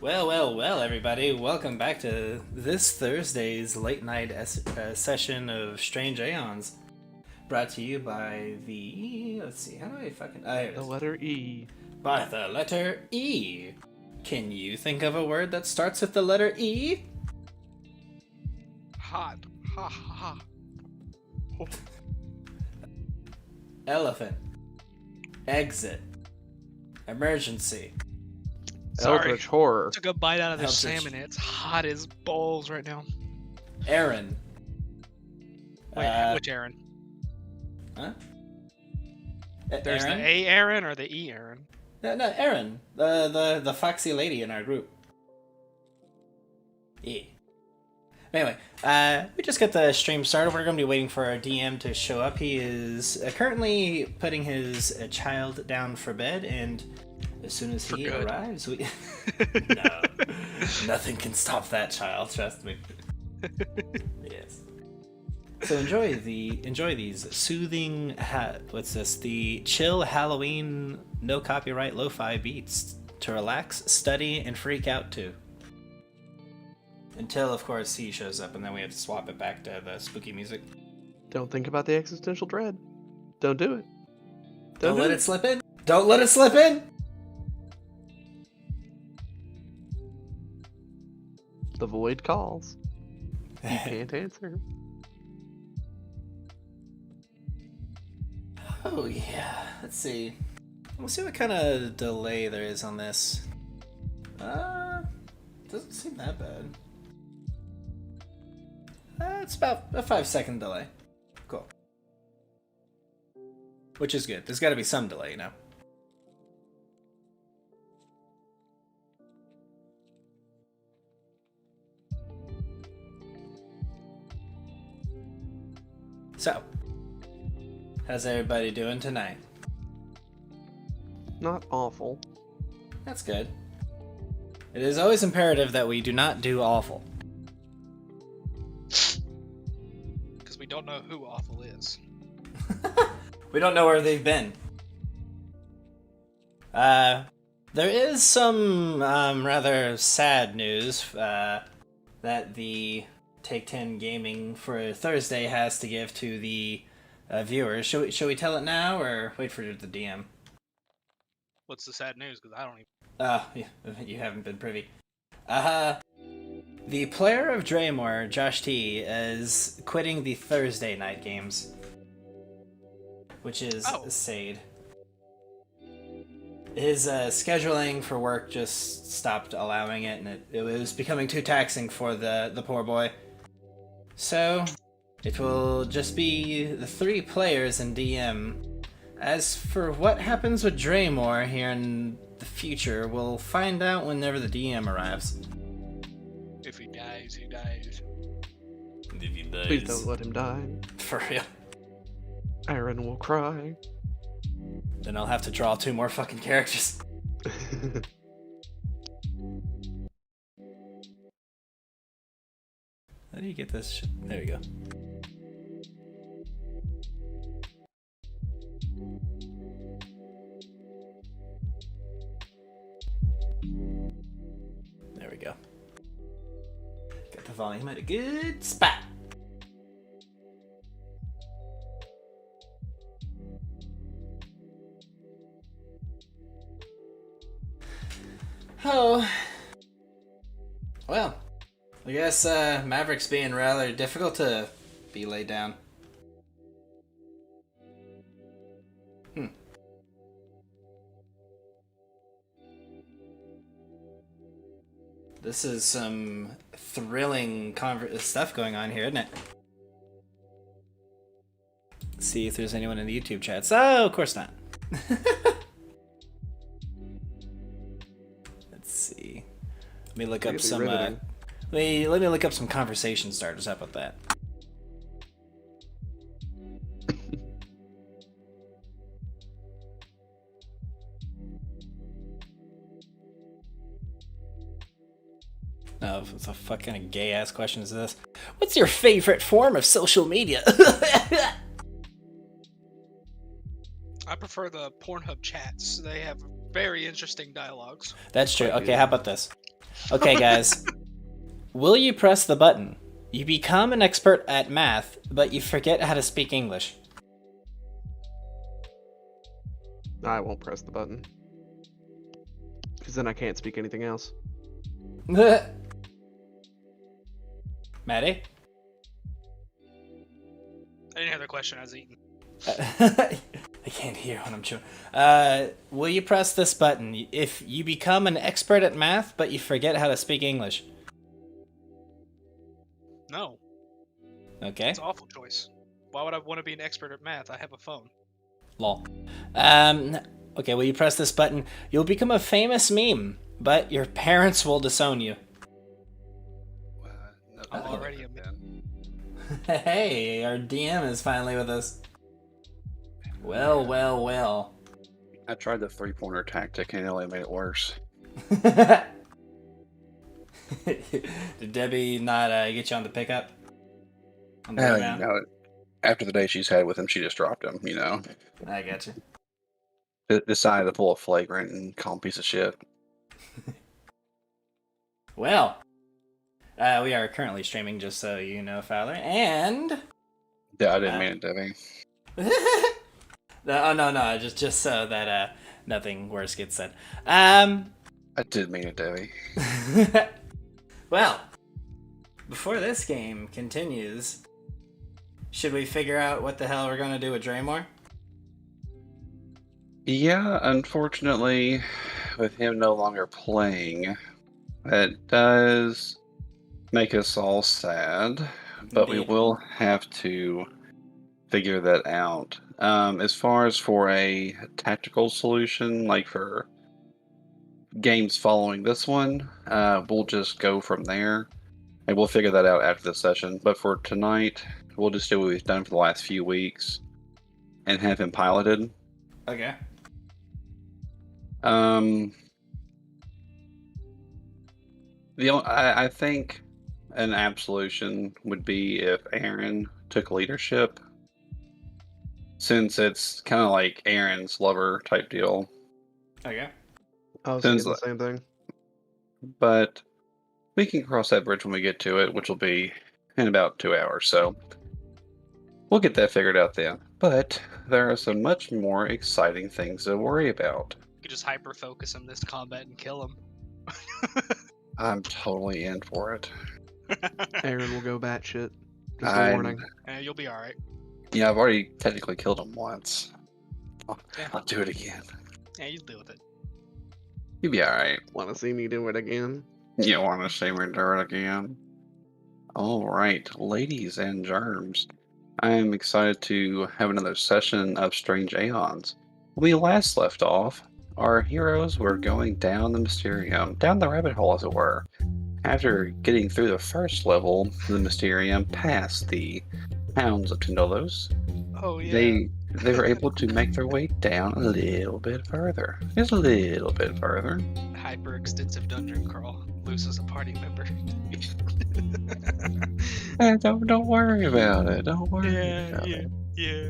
Well, everybody. Welcome back to this Thursday's late night session of Strange Aeons. Brought to you by the. Let's see, how do I fucking. Here it The is. letter E. By the letter E. Can you think of a word that starts with the letter E? Hot. Ha ha ha. Elephant. Exit. Emergency. Sorry. Eldritch horror. Took a bite out of the Eldritch. salmon. It's hot as balls right now. Aaron. Wait, which Aaron? Huh? There's Aaron? the A Aaron or the E Aaron? No, Aaron. The foxy lady in our group. Yeah. Anyway, we just got the stream started. We're going to be waiting for our DM to show up. He is currently putting his child down for bed, and as soon as he arrives, we... No. Nothing can stop that child, trust me. Yes. So enjoy these soothing, what's this? The chill Halloween, no copyright lo-fi beats to relax, study, and freak out to. Until, of course, he shows up, and then we have to swap it back to the spooky music. Don't think about the existential dread. Don't do it. Don't let it slip in. Don't let it slip in. The void calls. You can't answer. Oh yeah. Let's see. We'll see what kind of delay there is on this. Doesn't seem that bad. It's about a 5-second delay. Cool. Which is good. There's got to be some delay, you know. So, how's everybody doing tonight? Not awful. That's good. It is always imperative that we do not do awful. Because we don't know who awful is. We don't know where they've been. There is some rather sad news that the Take 10 Gaming for Thursday has to give to the viewers. Should we tell it now or wait for the DM? What's the sad news? Because I don't even... You haven't been privy. The player of Draymore, Josh T, is quitting the Thursday night games. Which is sad. His scheduling for work just stopped allowing it, and it was becoming too taxing for the poor boy. So, it will just be the 3 players in DM. As for what happens with Draymore here in the future, we'll find out whenever the DM arrives. If he dies, he dies. If he dies. Please don't let him die. For real. Aaron will cry. Then I'll have to draw 2 more fucking characters. How do you get this shit? There we go. There we go. Got the volume at a good spot. Oh. Well, I guess Maverick's being rather difficult to be laid down. This is some thrilling stuff going on here, isn't it? Let's see if there's anyone in the YouTube chats. Oh, of course not. Let's see. Let me look up some. Let me look up some conversation starters. How about that? No, what the fuck kind of gay ass question is this? What's your favorite form of social media? I prefer the Pornhub chats. They have Very interesting dialogues. That's true. Quite Okay, good. how about this? Okay, guys. Will you press the button? You become an expert at math, but you forget how to speak English. I won't press the button. Because then I can't speak anything else. Maddie? I didn't hear the question. I was eating. I can't hear when I'm chewing. Will you press this button if you become an expert at math, but you forget how to speak English? No, Okay. it's an awful choice. Why would I want to be an expert at math? I have a phone. Lol. Okay, will you press this button? You'll become a famous meme, but your parents will disown you. I'm Oh. already a man. Hey, our DM is finally with us. Well, well, well. I tried the three-pointer tactic and it only made it worse. Did Debbie not get you on the pickup? On the You rebound? know, after the day she's had with him, she just dropped him, you know. I got you. Decided to pull a flagrant and call him a piece of shit. Well, we are currently streaming, just so you know, Fowler, and... Yeah, I didn't mean it, Debbie. no, just so that nothing worse gets said. I did mean it, Debbie. Well, before this game continues, should we figure out what the hell we're going to do with Draymore? Yeah, unfortunately, with him no longer playing, it does make us all sad, but we Indeed. will have to figure that out. As far as for a tactical solution, like for games following this one, we'll just go from there, and we'll figure that out after the session. But for tonight, we'll just do what we've done for the last few weeks, and have him piloted. Okay. I think an absolution would be if Aaron took leadership, since it's kind of like Aaron's lover type deal. Okay. I was Sounds thinking the same thing. But we can cross that bridge when we get to it, which will be in about 2 hours. So we'll get that figured out then. But there are some much more exciting things to worry about. You could just hyper focus him this combat and kill him. I'm totally in for it. Aaron will go batshit. Just a I'm- warning. You'll be alright. Yeah, I've already technically killed him once. Yeah. I'll do it again. Yeah, you deal with it. You'll be alright. Want to see me do it again? You want to see me do it again? Alright, ladies and germs. I am excited to have another session of Strange Aeons. When we last left off, our heroes were going down the Mysterium, down the rabbit hole as it were. After getting through the first level of the Mysterium past the Hounds of Tindolos, Oh yeah. they were able to make their way down a little bit further. Just a little bit further. Hyper extensive dungeon crawl. Loses a party member. Don't worry about it. Don't worry about yeah, it. yeah.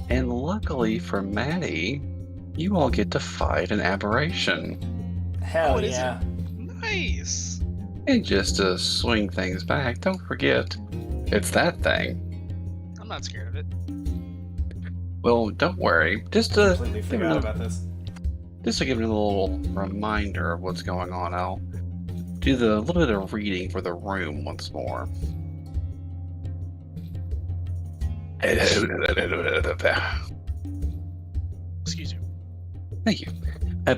And luckily for Maddie, you all get to fight an aberration. Hell What is it? yeah. Nice. And just to swing things back, don't forget, it's that thing. I'm not scared of it. Well, don't worry. Just to Completely forgot about this. give you a little reminder of what's going on, I'll do the little bit of reading for the room once more. Excuse you. Thank you. A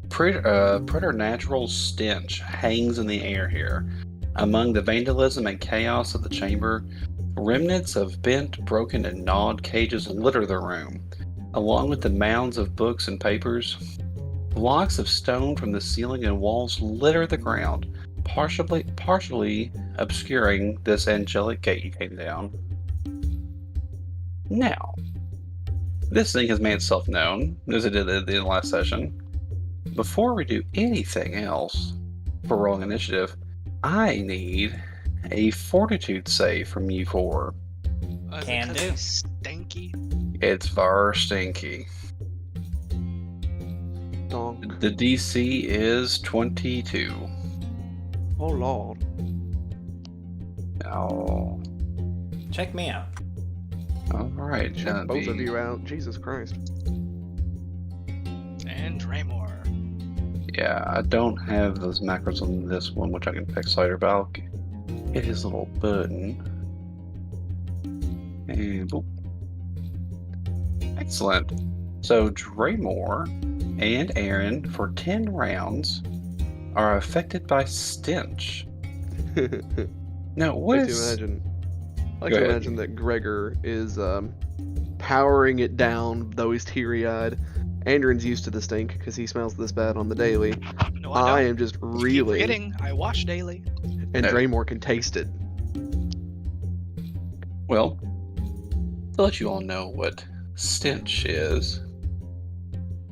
preternatural stench hangs in the air here. Among the vandalism and chaos of the chamber, remnants of bent, broken, and gnawed cages litter the room, along with the mounds of books and papers. Blocks of stone from the ceiling and walls litter the ground, partially obscuring this angelic gate you came down. Now, this thing has made itself known, as it did in the last session. Before we do anything else for rolling initiative, I need a fortitude save from you four. Is it Can 'cause do. he's Stinky. It's var stinky. The DC is 22. Oh lord. Oh, Check me out. all right. Check both of you out. Jesus Christ. And Draymore. Yeah, I don't have those macros on this one, which I can fix later, but I'll hit his little button. And boop. Excellent. So Draymore and Aaron, for 10 rounds, are affected by stench. Now, what like to is... imagine. I like Go to ahead. imagine that Gregor is powering it down, though he's teary-eyed. Andron's used to the stink because he smells this bad on the daily. No, I I don't. am just You keep reeling, forgetting, I wash daily. and No. Draymore can taste it. Well, to let you all know what stench is,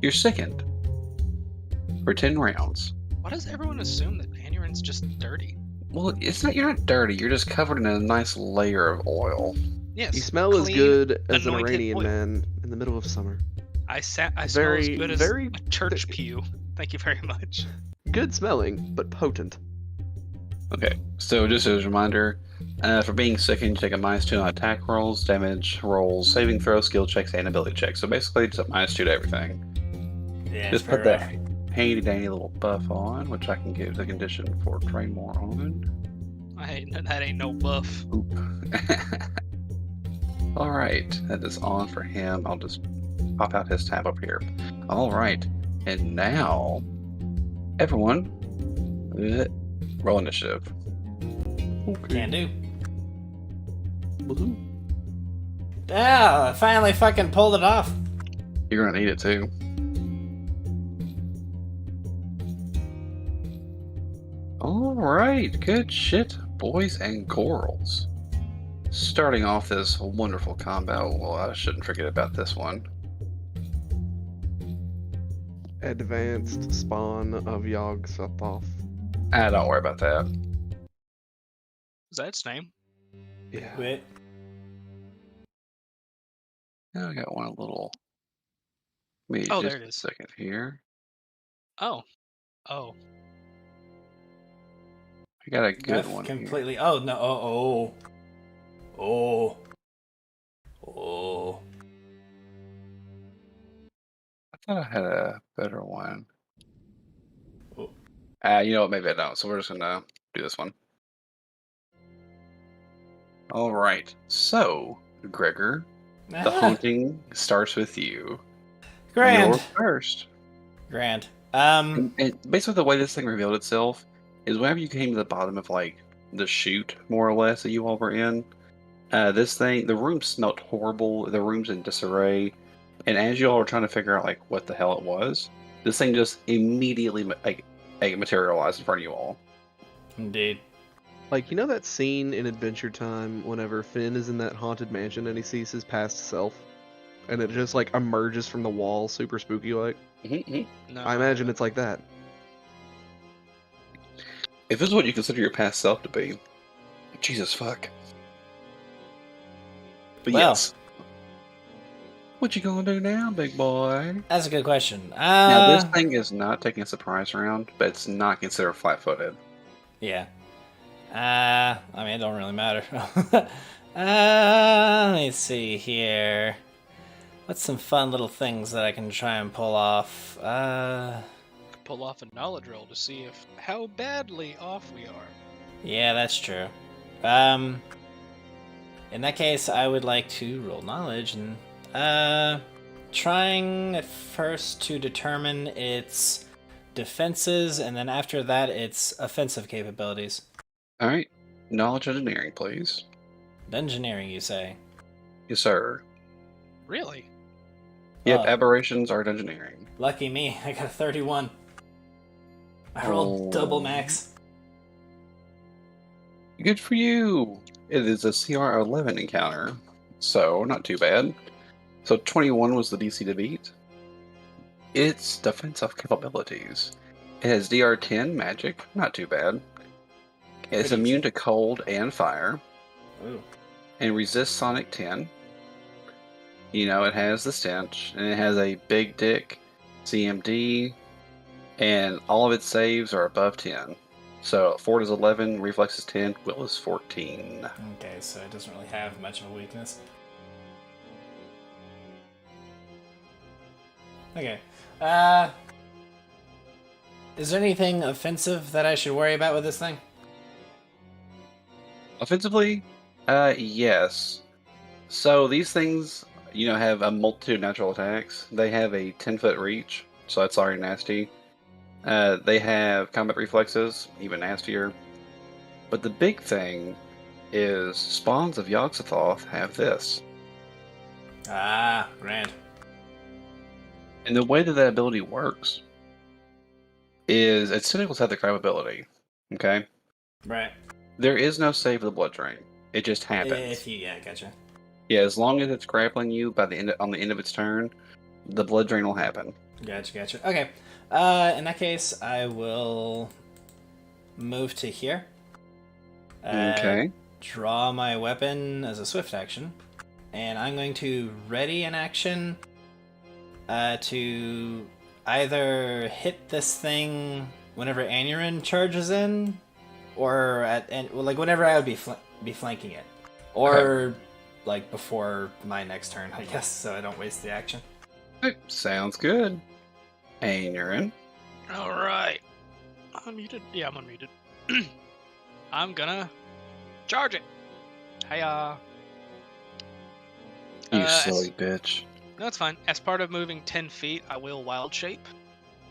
you're sickened for 10 rounds. Why does everyone assume that Anurin's just dirty? Well, it's not, you're not dirty, you're just covered in a nice layer of oil. Yes. You smell as clean, good as an anointed Iranian oil. man in the middle of summer. I smell as Very, good as very a church pew. Thank you very much. good smelling, but potent. Okay, so just as a reminder, for being sickened, you take a -2 on attack rolls, damage rolls, saving throws, skill checks, and ability checks. So basically, just a -2 to everything. Yeah, Just it's put pretty that rough. handy dandy little buff on, which I can give the condition for Draymore on. That ain't no buff. Oop. All right, that is on for him. I'll just pop out his tab up here. All right, and now, everyone, roll initiative. Can do. Woohoo. Ah, I finally fucking pulled it off. You're gonna need it too. All right, good shit, boys and girls. Starting off this wonderful combat. Well, I shouldn't forget about this one. Advanced spawn of Yogg-Sothoth. Don't worry about that. Is that its name? Yeah. Wait. Now I got one little. Maybe Oh, just there it a is. second here. Oh. Oh. I got a good I've one here. completely. Oh no! Oh. I thought I had a better one. Oh. You know what? Maybe I don't. So we're just gonna do this one. All right. So, Gregor, the haunting starts with you. Grand. You're first. Grand. And basically, the way this thing revealed itself is whenever you came to the bottom of like the chute, more or less, that you all were in. This thing, the room smelled horrible. The room's in disarray, and as you all were trying to figure out like what the hell it was, this thing just immediately materialized in front of you all. Indeed. Like, you know that scene in Adventure Time whenever Finn is in that haunted mansion and he sees his past self? And it just, like, emerges from the wall, super spooky-like? No. I imagine it's like that. If this is what you consider your past self to be, Jesus fuck. But Well. yes. What you gonna do now, big boy? That's a good question. Now, this thing is not taking a surprise round, but it's not considered flat-footed. Yeah. I mean, it don't really matter. Let me see here. What's some fun little things that I can try and pull off? Pull off a knowledge roll to see how badly off we are. Yeah, that's true. In that case, I would like to roll knowledge and trying at first to determine its defenses, and then after that, its offensive capabilities. All right, knowledge engineering, please. Engineering, you say? Yes, sir. Really? Yep, Oh. aberrations are engineering. Lucky me, I got a 31. I rolled double max. Good for you. It is a CR 11 encounter, so not too bad. So 21 was the DC to beat. Its defensive capabilities. It has DR 10 magic, not too bad. It's Pretty immune to cold and fire, Ooh. and resists Sonic 10. You know, it has the stench, and it has a big dick, CMD, and all of its saves are above 10. So Ford is 11, Reflex is 10, Will is 14. Okay, so it doesn't really have much of a weakness. Okay. Is there anything offensive that I should worry about with this thing? Offensively, yes. So these things, have a multitude of natural attacks. They have a 10-foot reach, so that's already nasty. They have combat reflexes, even nastier. But the big thing is spawns of Yogg-Sothoth have this. Ah, grand. And the way that ability works is its tentacles have the grab ability. Okay? Right. There is no save of the blood drain. It just happens. Yeah, gotcha. Yeah, as long as it's grappling you on the end of its turn, the blood drain will happen. Gotcha. Okay. In that case, I will move to here. Okay. Draw my weapon as a swift action, and I'm going to ready an action to either hit this thing whenever Anurin charges in, or whenever I would be flanking it, or like before my next turn, I guess, so I don't waste the action. Sounds good. Anurin. All right. Unmuted? Yeah, I'm unmuted. I'm gonna charge it. Hiya. You silly bitch. No, it's fine. As part of moving 10 feet, I will wild shape.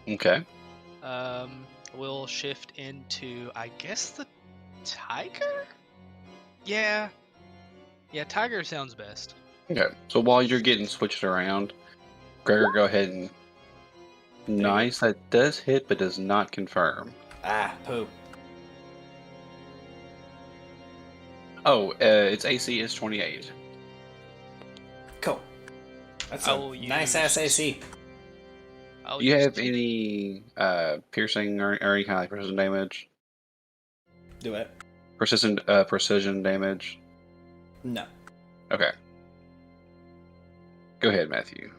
Okay. We'll shift into, I guess, the tiger? Yeah. Yeah, tiger sounds best. Okay. So while you're getting switched around, Gregor, go ahead and... Nice. That does hit, but does not confirm. Ah, poop. Oh, its AC is 28. Cool. That's I'll a nice ass AC. I'll Do you use have two- any piercing or any kind of like precision damage? Do it. Precision damage? No. Okay. Go ahead, Matthew.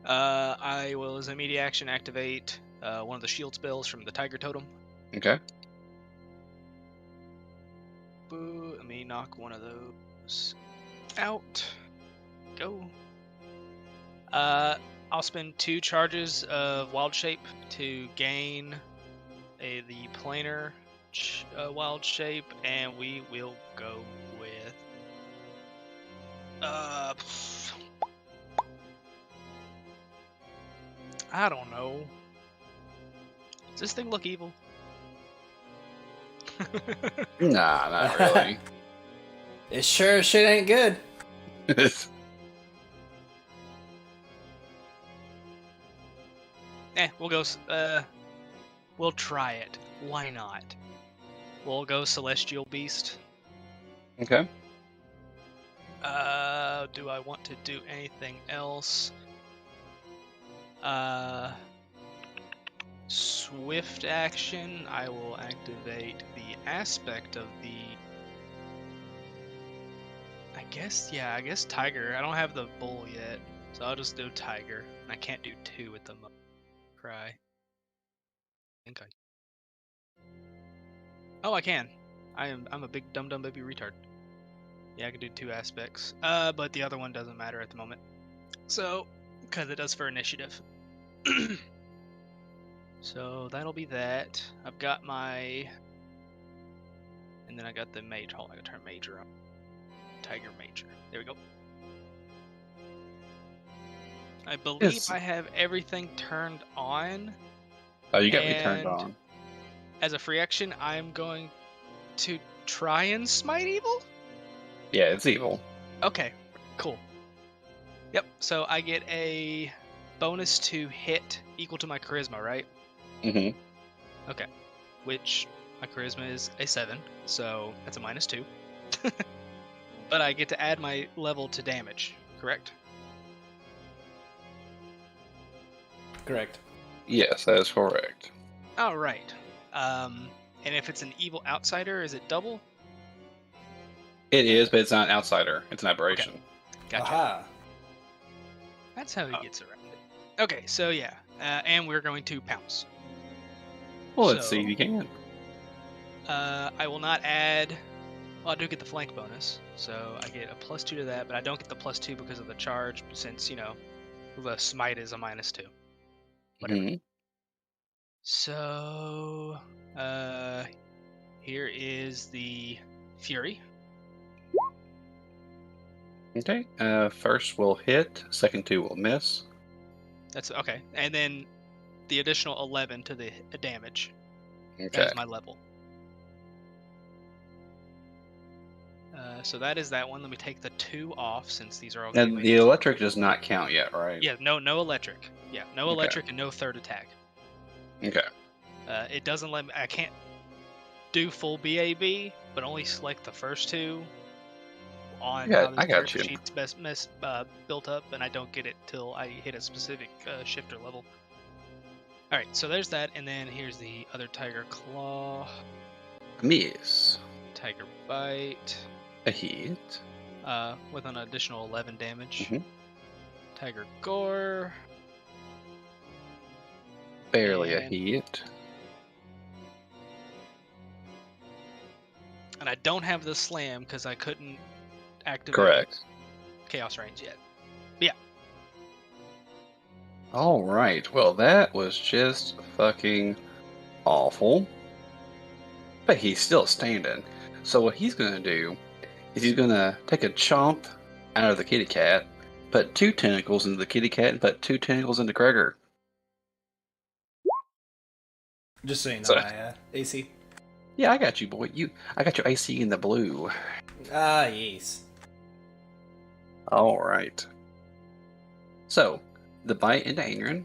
I will, as an immediate action, activate one of the shield spells from the tiger totem. Okay. Boo, let me knock one of those out. Go. I'll spend 2 charges of wild shape to gain the planar wild shape, and we will go with I don't know. Does this thing look evil? Nah, not really. It sure as shit ain't good. We'll go. We'll try it. Why not? We'll go Celestial Beast. Okay. Do I want to do anything else? Swift action. I will activate the aspect of the. I guess tiger. I don't have the bull yet, so I'll just do tiger. I can't do 2 at the moment. Cry. I think I. Oh, I can. I'm a big dumb baby retard. Yeah, I can do 2 aspects. But the other one doesn't matter at the moment. So, because it does for initiative. So that'll be that. I've got my, and then I got the mage. Hold on, I gotta turn major up. Tiger major. There we go. I believe Yes. I have everything turned on. Oh, you got me turned And on. As a free action, I'm going to try and smite evil. Yeah, it's evil. Okay, cool. Yep. So I get a bonus to hit equal to my charisma, right? Mm-hmm. Okay. Which my charisma is a 7, so that's a -2. But I get to add my level to damage, correct? Correct. Yes, that is correct. All right. And if it's an evil outsider, is it double? It is, but it's not an outsider. It's an aberration. Gotcha. Aha. That's how he gets around it. Okay, so yeah. and we're going to pounce. Well, let's So- see if you can. I will not add. Well, I do get the flank bonus, so I get a +2 to that, but I don't get the +2 because of the charge, since the smite is a -2. Whatever. Mhm. So, here is the Fury. Okay. First will hit. Second two will miss. That's okay, and then the additional 11 to the damage. Okay. That is my level. So that is that one. Let me take the 2 off since these are all going to And be the weighted. electric does not count yet, right? Yeah, no electric. Yeah, no Okay. electric and no third attack. Okay. It doesn't let me. I can't do full BAB, but only select the first 2 on Yeah, how the I got character you. sheet's built up, and I don't get it till I hit a specific shifter level. All right, so there's that, and then here's the other Tiger Claw, Miss. Tiger Bite, A hit. with an additional 11 damage. Mhm. Tiger Gore, Barely a And- hit. and I don't have the Slam because I couldn't activate Correct. Chaos Range yet. All right. Well, that was just fucking awful. But he's still standing. So what he's gonna do is he's gonna take a chomp out of the kitty cat, put 2 tentacles into the kitty cat, and put 2 tentacles into Gregor. Just so you know, So- my AC. Yeah, I got you, boy. I got your AC in the blue. Ah, yes. All right. So the bite into Angren.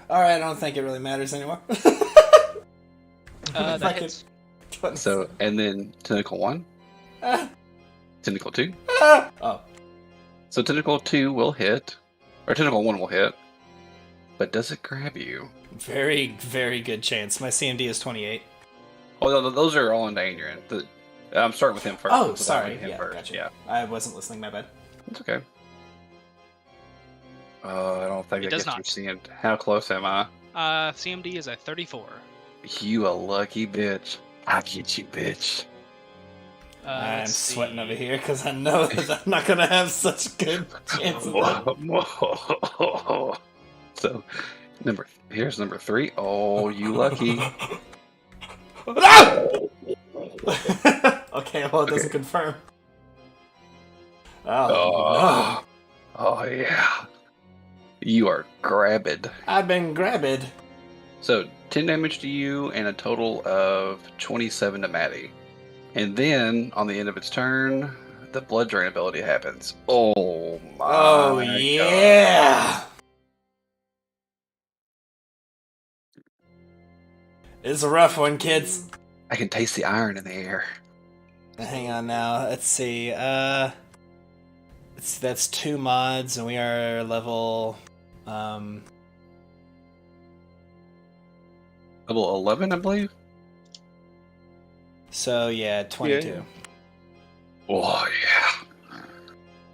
Alright, I don't think it really matters anymore. That Fucking hits. 20. So and then tentacle 1, Ah, tentacle 2. ah. Oh, So tentacle 2 will hit, or tentacle 1 will hit. But does it grab you? very, very good chance. My CMD is 28. Oh, no, those are all into Angren. I'm starting with him first. Oh, since I sorry. went him Yeah, first. gotcha. Yeah, I wasn't listening, my bad. it's okay. I don't think It I does get you not. seeing. How close am I? CMD is at 34. You a lucky bitch. I get you, bitch. I'm Let's sweating see. over here because I know that I'm not going to have such good chances. So, here's number 3. Oh, you lucky. Okay, well, it doesn't Okay. confirm. Oh, Oh. no. Oh yeah. You are grabbed. I've been grabbed. So 10 damage to you and a total of 27 to Maddie. And then on the end of its turn, the blood drain ability happens. Oh my Oh, God. yeah. It's a rough one, kids. I can taste the iron in the air. Hang on now. Let's see. That's 2 mods, and we are level. Level 11, I believe. So yeah, 22. Yeah. Oh yeah.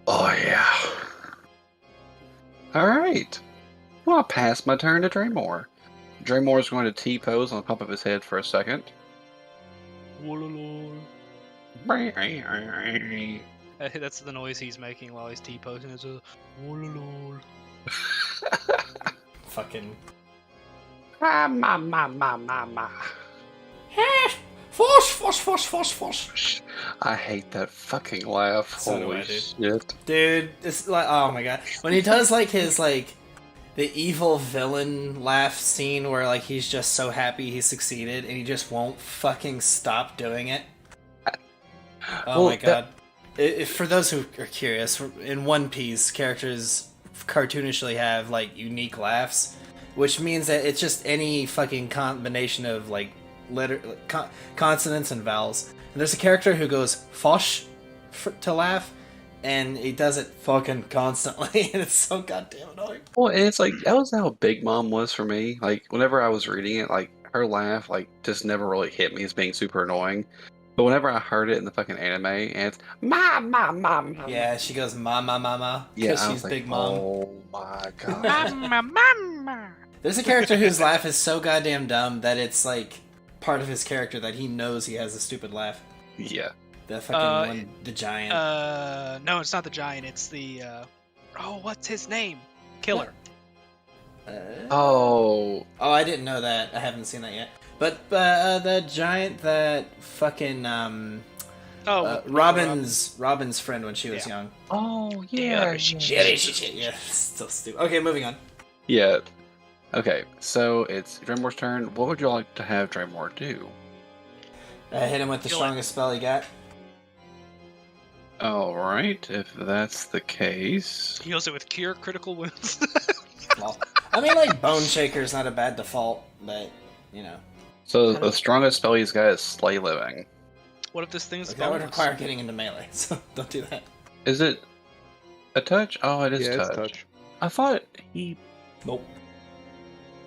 Oh yeah. Alright. Well, I'll pass my turn to Draymore. Draymore is going to T-pose on the top of his head for a second. That's the noise he's making while he's T-posing. It's a wololol. Fucking. Fosh. I hate that fucking laugh. So do Holy I, dude. shit. Dude, it's like, oh my god. When he does like his the evil villain laugh scene where like he's just so happy he succeeded and he just won't fucking stop doing it. Oh Well, my god. For those who are curious, in One Piece, characters cartoonishly have like unique laughs, which means that it's just any fucking combination of like consonants and vowels. And there's a character who goes fosh to laugh, and he does it fucking constantly, and it's so goddamn annoying. Well, and it's like, that was how Big Mom was for me. Like, whenever I was reading it, like, her laugh, like, just never really hit me as being super annoying. But whenever I heard it in the fucking anime, and it's ma. Yeah, she goes mama Yeah, because I she's was like, big mom. oh my god. Mama. There's a character whose laugh is so goddamn dumb that it's like part of his character that he knows he has a stupid laugh. Yeah. The fucking one, the giant. No, it's not the giant. It's the what's his name? Killer. Oh. Oh, I didn't know that. I haven't seen that yet. But the giant that fucking Robin's friend when she was young. Oh Yeah, still stupid. Okay, moving on. Yeah. Okay, so it's Dremor's turn. What would you like to have Dremor do? Hit him with the strongest spell he got. Alright, if that's the case. Heals it with cure critical wounds. Well, I mean, like, Bone Shaker's not a bad default, but, you know. So the strongest spell he's got is Slay Living. What if this thing's That would require getting into melee, so don't do that. Is it a touch? Oh, it is Yeah, touch. it's touch. I thought he... Nope.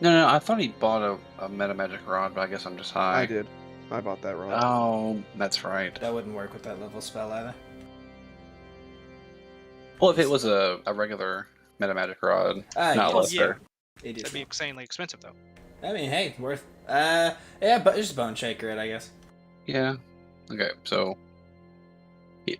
No, I thought he bought a Meta Magic Rod, but I guess I'm just high. I did. I bought that wrong. Oh, that's right. That wouldn't work with that level spell either. Well, if it was a regular Meta Magic Rod, not yes. lesser. It is. That'd be insanely expensive though. I mean, hey, worth. Yeah, but just Bone Shaker it, I guess. Yeah. Okay, so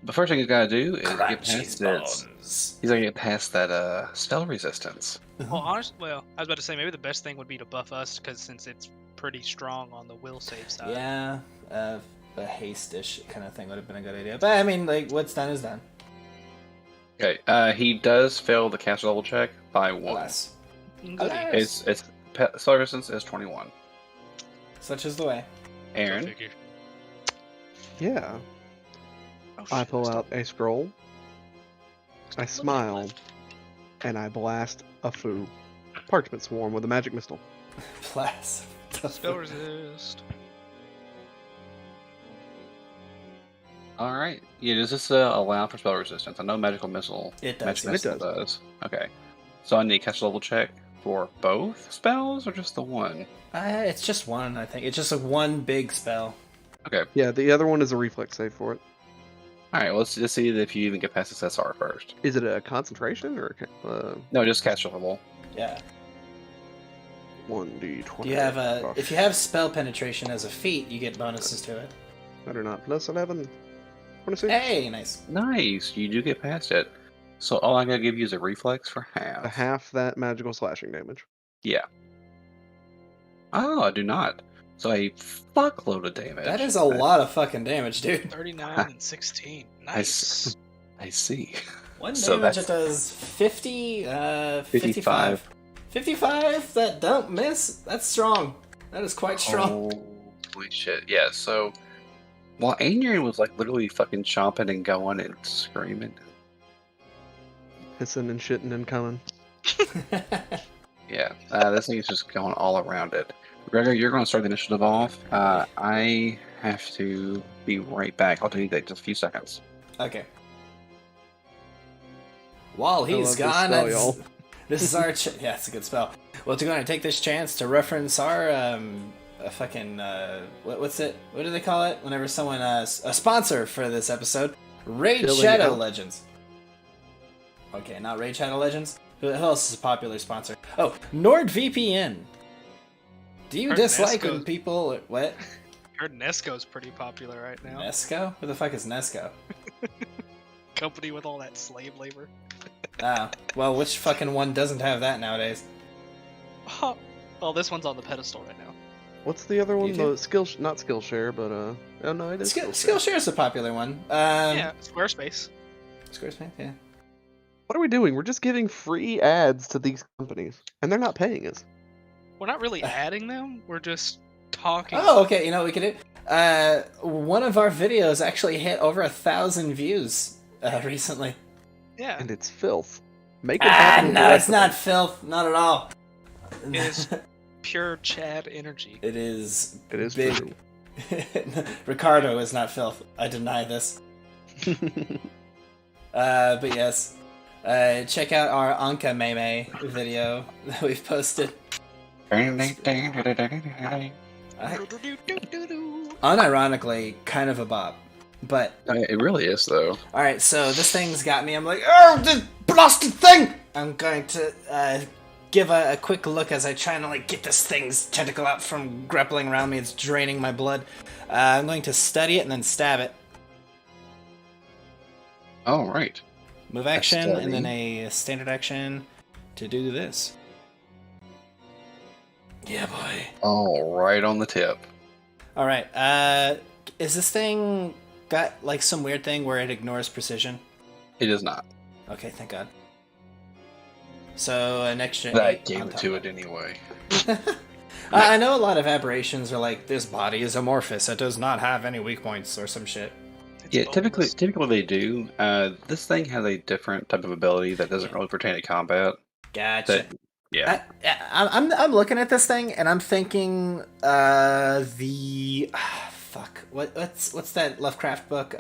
the first thing he's got to do is get Crunchy's past this. bones. He's gonna get past that spell resistance. Well, honestly, I was about to say maybe the best thing would be to buff us because since it's pretty strong on the will save side. Yeah, a haste-ish kind of thing would have been a good idea. But I mean, like, what's done is done. Okay, he does fail the caster level check by 1. Alas. Goody. It's spell resistance is 21. Such is the way. Go Aaron, figure. Yeah. Oh, I shit, pull still- out a scroll, I still smile, left. and I blast a foo. Parchment swarm with a magic missile. Blast. Spell resist. all right. Yeah, does this allow for spell resistance? I know magical missile. It does, Magic yes. missile It does. Okay, so I need caster level check for both spells or just the one? It's just one, I think. It's just a one big spell. Okay. Yeah, the other one is a reflex save for it. All right. Let's just see if you even get past this SR first. Is it a concentration or No, just caster level. Yeah. 1d20? Do you have if you have spell penetration as a feat, you get bonuses to it. Better not. Plus 11. 26. Hey, nice. Nice. You do get past it. So all I gotta give you is a reflex for half. Half that magical slashing damage. Yeah. Oh, I do not. So a fuckload of damage. That is a lot of fucking damage, dude. 39 and 16. Nice. I see. One So damage that's- it does 50, 55. 55 that don't miss? That's strong. That is quite strong. Holy shit. Yeah, so while Adrian was like literally fucking chomping and going and screaming. Hissing and shitting and coming. Yeah, this thing is just going all around it. Gregor, you're going to start the initiative off. I have to be right back. I'll need that just a few seconds. Okay. While I he's love this gone, spell, y'all. this is our yeah, it's a good spell. Well, we're going to take this chance to reference our fucking what's it? What do they call it? Whenever someone a sponsor for this episode, Raid Chilling Shadow out. Legends. Okay, not Raid Shadow Legends. Who else is a popular sponsor? Oh, NordVPN. Do you Heard dislike Nesco. when people what? Heard Nesco's pretty popular right now. Nesco? Who the fuck is Nesco? Company with all that slave labor. Ah, well, which fucking one doesn't have that nowadays? Oh, well, this one's on the pedestal right now. What's the other one? YouTube? The not Skillshare, but oh no, it is Skillshare is a popular one. Yeah, Squarespace. Squarespace, yeah. What are we doing? We're just giving free ads to these companies, and they're not paying us. We're not really adding them. We're just talking. Oh, okay. You know what we could do? One of our videos actually hit over 1,000 views recently. Yeah. And it's filth. Make it happen. No, it's not filth. Not at all. It is pure Chad energy. It is. It is big. true. Ricardo is not filth. I deny this. But yes. Check out our Anka Meme video that we've posted. unironically kind of a bop. But It really is, though. all right, so this thing's got me. I'm like, oh, this blasted thing! I'm going to give a quick look as I try to like get this thing's tentacle out from grappling around me. It's draining my blood. I'm going to study it and then stab it. All right. Move action Study. and then a standard action to do this. Yeah, boy. All right on the tip. All right. Is this thing got like some weird thing where it ignores precision? It is not. Okay, thank God. So an extra. I 8 gave on it top to of it anyway. I know a lot of aberrations are like this body is amorphous. It does not have any weak points or some shit. It's Yeah, boneless. typically they do. This thing has a different type of ability that doesn't really pertain to combat. Gotcha. That, yeah. I'm looking at this thing and I'm thinking fuck what's that Lovecraft book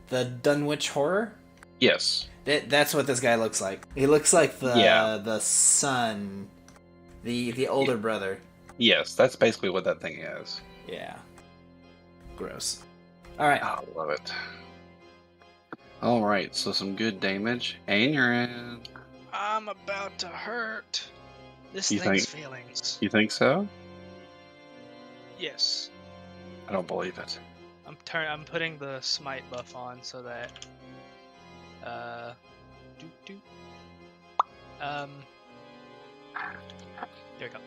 the Dunwich Horror. Yes. That's what this guy looks like. He looks like Yeah. the son, the older brother. Yes, that's basically what that thing is. Yeah. Gross. All right. I love it. All right, so some good damage, and you're in. I'm about to hurt. This You thing's think- feelings. You think so? Yes. I don't believe it. I'm putting the smite buff on so that there we go.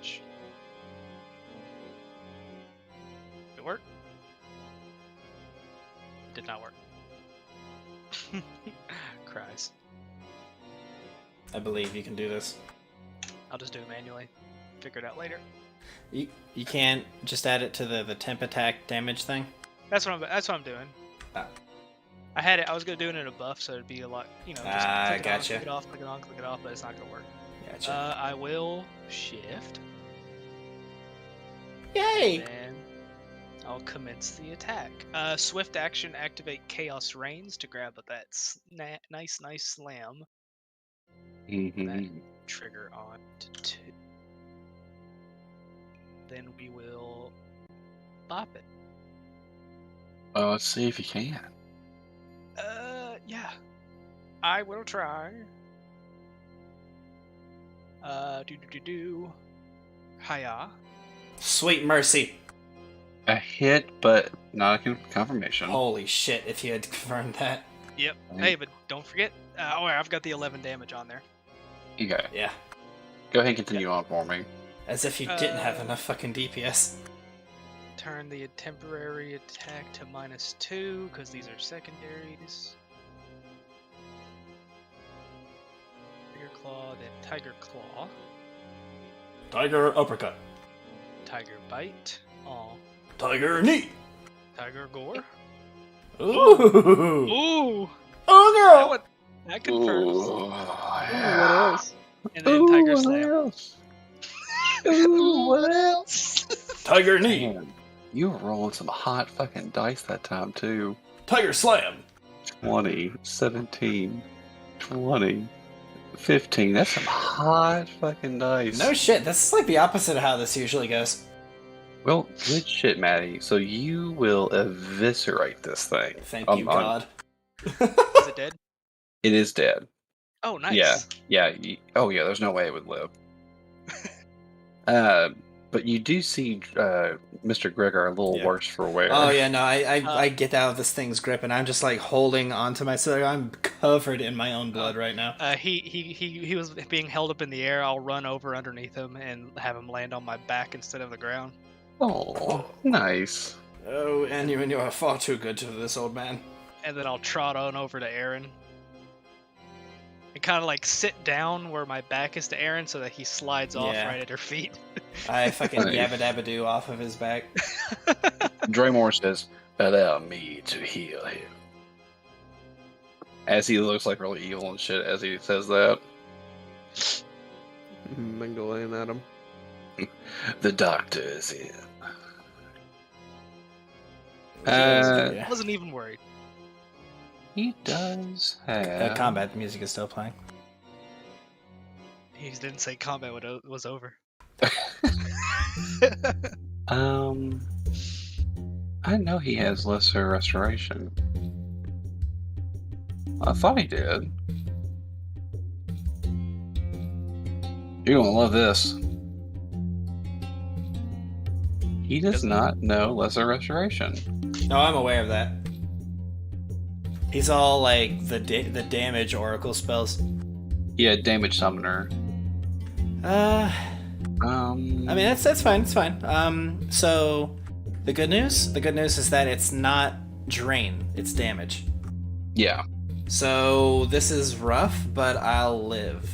Shh. Did it work? Did not work. Cries. I believe you can do this. I'll just do it manually. Figure it out later. You can't just add it to the temp attack damage thing. That's what I'm doing. Ah. I had it. I was gonna do it in a buff, so it'd be a lot. Just Ah, click it on, gotcha. click it off, click it on, click it off, but it's not gonna work. Gotcha. I will shift, Yay! and I'll commence the attack. Swift action, activate Chaos Reigns to grab that nice slam. Mm-hmm. Trigger on to 2. Then we will bop it. Let's see if you can. Yeah. I will try. Hiya. Sweet mercy. A hit, but not a confirmation. Holy shit! If you had confirmed that. Yep. Right. Hey, but don't forget. I've got the 11 damage on there. Okay. Yeah. Go ahead and continue on for me. As if you didn't have enough fucking DPS. Turn the temporary attack to -2 because these are secondaries. Tiger Claw, then Tiger Claw, Tiger uppercut. Tiger Bite, Tiger knee. Tiger Gore. Ooh. Ooh, Oh that confirms. Ooh, What yeah. else? And then Tiger Slam. Ooh, what else? Tiger knee. Man, you were rolling some hot fucking dice that time, too. Tiger slam. 20, 17, 20, 15. That's some hot fucking dice. No shit. This is like the opposite of how this usually goes. Well, good shit, Maddie. So you will eviscerate this thing. Thank you, God. Is it dead? It is dead. Oh, nice. Yeah. Oh, yeah. There's no way it would live. But you do see Mr. Gregor a little Yeah. worse for wear. Oh yeah, no, I get out of this thing's grip and I'm just like holding onto myself. I'm covered in my own blood right now. He was being held up in the air. I'll run over underneath him and have him land on my back instead of the ground. Oh, nice. Oh, and you are far too good to this old man. And then I'll trot on over to Aaron. And kind of like sit down where my back is to Aaron so that he slides off Yeah. right at her feet. I fucking Nice. yabba dabba doo off of his back. Draymore says, "Allow me to heal him." As he looks like really evil and shit as he says that. Mingling at him. The doctor is in. Yeah. I wasn't even worried. He does have... Combat music is still playing. He didn't say combat was over. I know he has lesser restoration. I thought he did. You're gonna love this. He does Doesn't- not know lesser restoration. No, I'm aware of that. He's all like the damage oracle spells. Yeah, damage summoner. I mean that's fine. It's fine. So the good news is that it's not drain. It's damage. Yeah. So this is rough, but I'll live.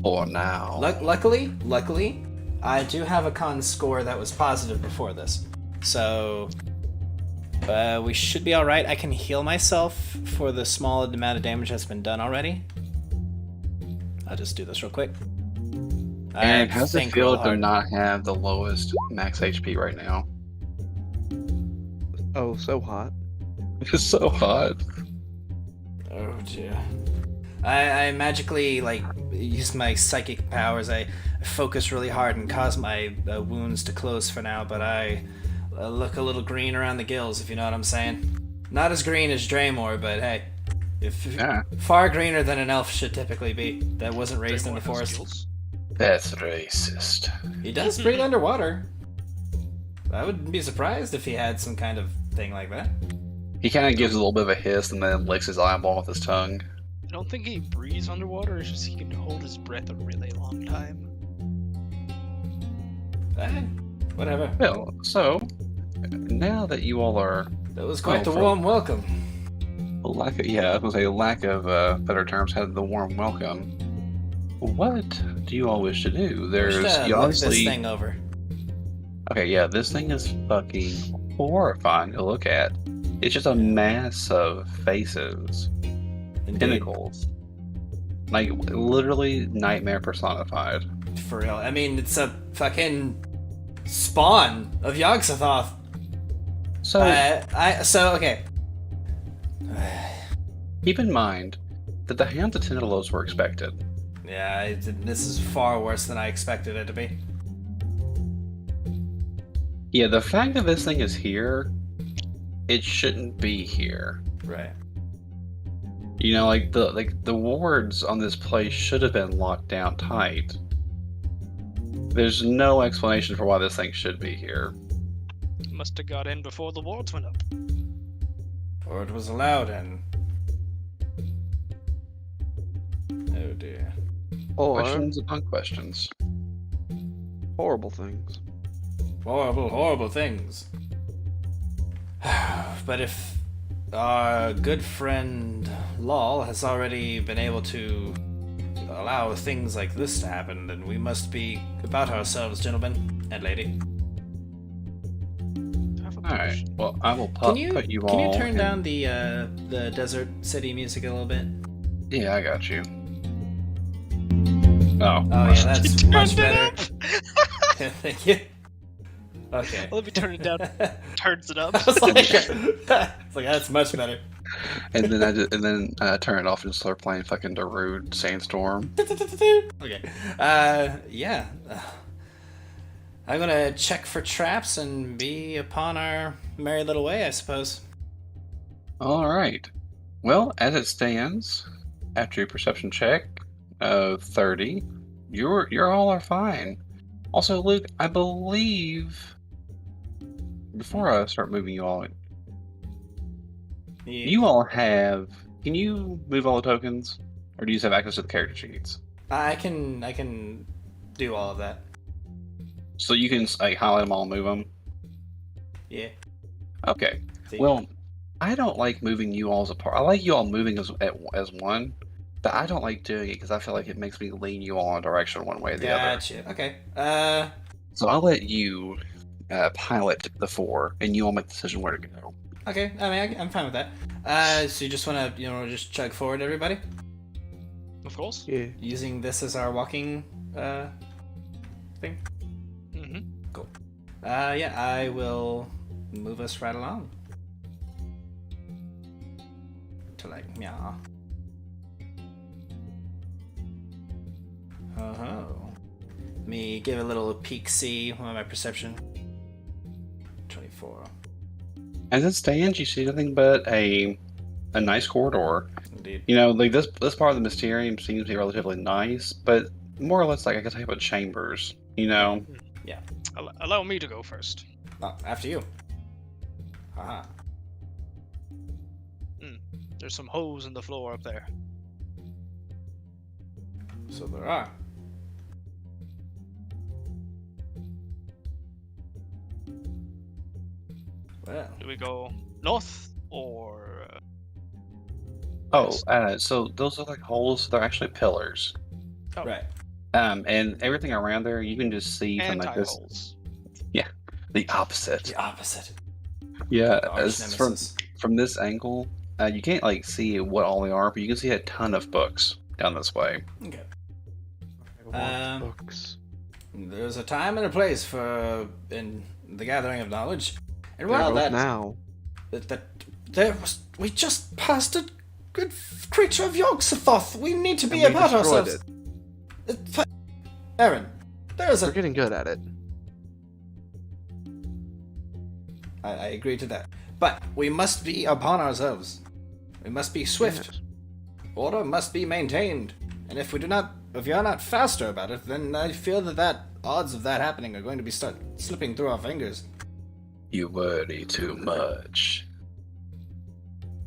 For now. Luckily, I do have a con score that was positive before this, so we should be all right. I can heal myself for the small amount of damage that's been done already. I'll just do this real quick. And how's it think feel real to hard. not have the lowest max HP right now? Oh, so hot. It's so hot. Oh dear. I magically use my psychic powers. I focus really hard and cause my wounds to close for now, but I look a little green around the gills, if you know what I'm saying. Not as green as Draymore, but hey, Yeah. far greener than an elf should typically be that wasn't raised in the Draymore has forest. skills. That's racist. He does breathe underwater. I wouldn't be surprised if he had some kind of thing like that. He kind of gives a little bit of a hiss and then licks his eyeball with his tongue. I don't think he breathes underwater. It's just he can hold his breath a really long time. Whatever. Well, so now that you all are That was quite the for- warm welcome. I was gonna say lack of better terms, had the warm welcome. What do you all wish to do? There's Wish to you look this obviously thing over. okay, yeah, this thing is fucking horrifying to look at. It's just a mass of faces, Indeed. tentacles, like literally nightmare personified. For real. I mean, it's a fucking spawn of Yogg-Sothoth. So Okay. keep in mind that the hands of Tentalos were expected. Yeah, this is far worse than I expected it to be. Yeah, the fact that this thing is here, it shouldn't be here. Right. You know, the wards on this place should have been locked down tight. There's no explanation for why this thing should be here. Must have got in before the wards went up. Or it was allowed in. Oh dear. Or Questions upon questions. horrible things. Horrible, horrible things. But if our good friend Lol has already been able to allow things like this to happen, then we must be about ourselves, gentlemen and lady. I have a All right. question. Well, I will Can you put you all. can you turn in- down the desert city music a little bit? Yeah, I got you. Oh. Oh yeah, that's Turn much it better. up! Thank you. Okay. Let me turn it down. Turns it up. I was like, that's much better. And then I turn it off and start playing fucking Darude Sandstorm. Okay. Yeah. I'm gonna check for traps and be upon our merry little way, I suppose. All right. Well, as it stands, after your perception check of 30, you're all are fine. Also, Luke, I believe before I start moving you all, you all have. Can you move all the tokens, or do you just have access to the character sheets? I can do all of that. So you can like highlight them all, and move them. Yeah. Okay. See? Well, I don't like moving you all as apart. I like you all moving as one, but I don't like doing it because I feel like it makes me lean you all in a direction one way or the other. Gotcha. Okay. So I'll let you pilot the four, and you all make the decision where to go. Okay. I mean, I'm fine with that. So you just wanna just chug forward, everybody, Of course. Yeah. using this as our walking thing. Mm-hmm. Yeah, I will move us right along. To yeah. Oh. me give a little peek see on my perception. 24. As it stands, you see nothing but a nice corridor. Indeed. You know, like this part of the Mysterium seems to be relatively nice, but more or less like I could type of chambers. You know, Allow me to go first. Oh, after you. Haha. There's some holes in the floor up there. So there are. Well, Do we go north or? so those are like holes. They're actually pillars. Oh. right. And everything around there, you can just see from like this. Anti-holes. The opposite. The opposite. Yeah, The arch as from nemesis. this angle, you can't like see what all they are, but you can see a ton of books down this way. Okay. I want books. There's a time and a place for in the gathering of knowledge. And They're well, both that now. there was we just passed a good creature of Yogg-Sothoth. We need to be And we about destroyed ourselves. Aaron, there's We're a. getting good at it. I agree to that, but we must be upon ourselves. We must be swift. Yes. Order must be maintained, and if we are not faster about it, then I feel that odds of that happening are going to be start slipping through our fingers. You worry too much.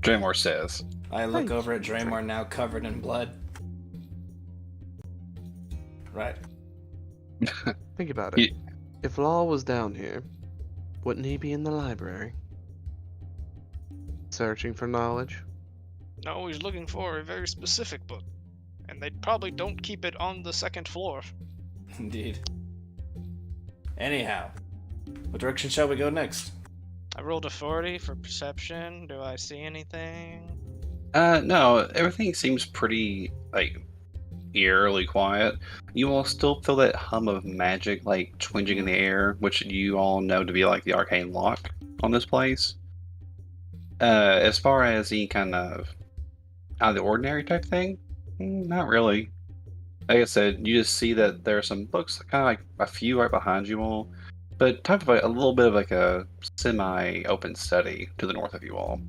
Draymore says. I look Thank over you, at Draymore now covered in blood. Right. Think about it. You- If Law was down here, wouldn't he be in the library? Searching for knowledge? No, he's looking for a very specific book, and they probably don't keep it on the second floor. Indeed. Anyhow, what direction shall we go next? I rolled a 40 for perception. Do I see anything? No, everything seems pretty like eerily quiet. You all still feel that hum of magic like twinging in the air, which you all know to be like the arcane lock on this place. As far as any kind of out of the ordinary type thing, not really. Like I said, you just see that there are some books, kind of like a few right behind you all, but type of like a little bit of like a semi-open study to the north of you all.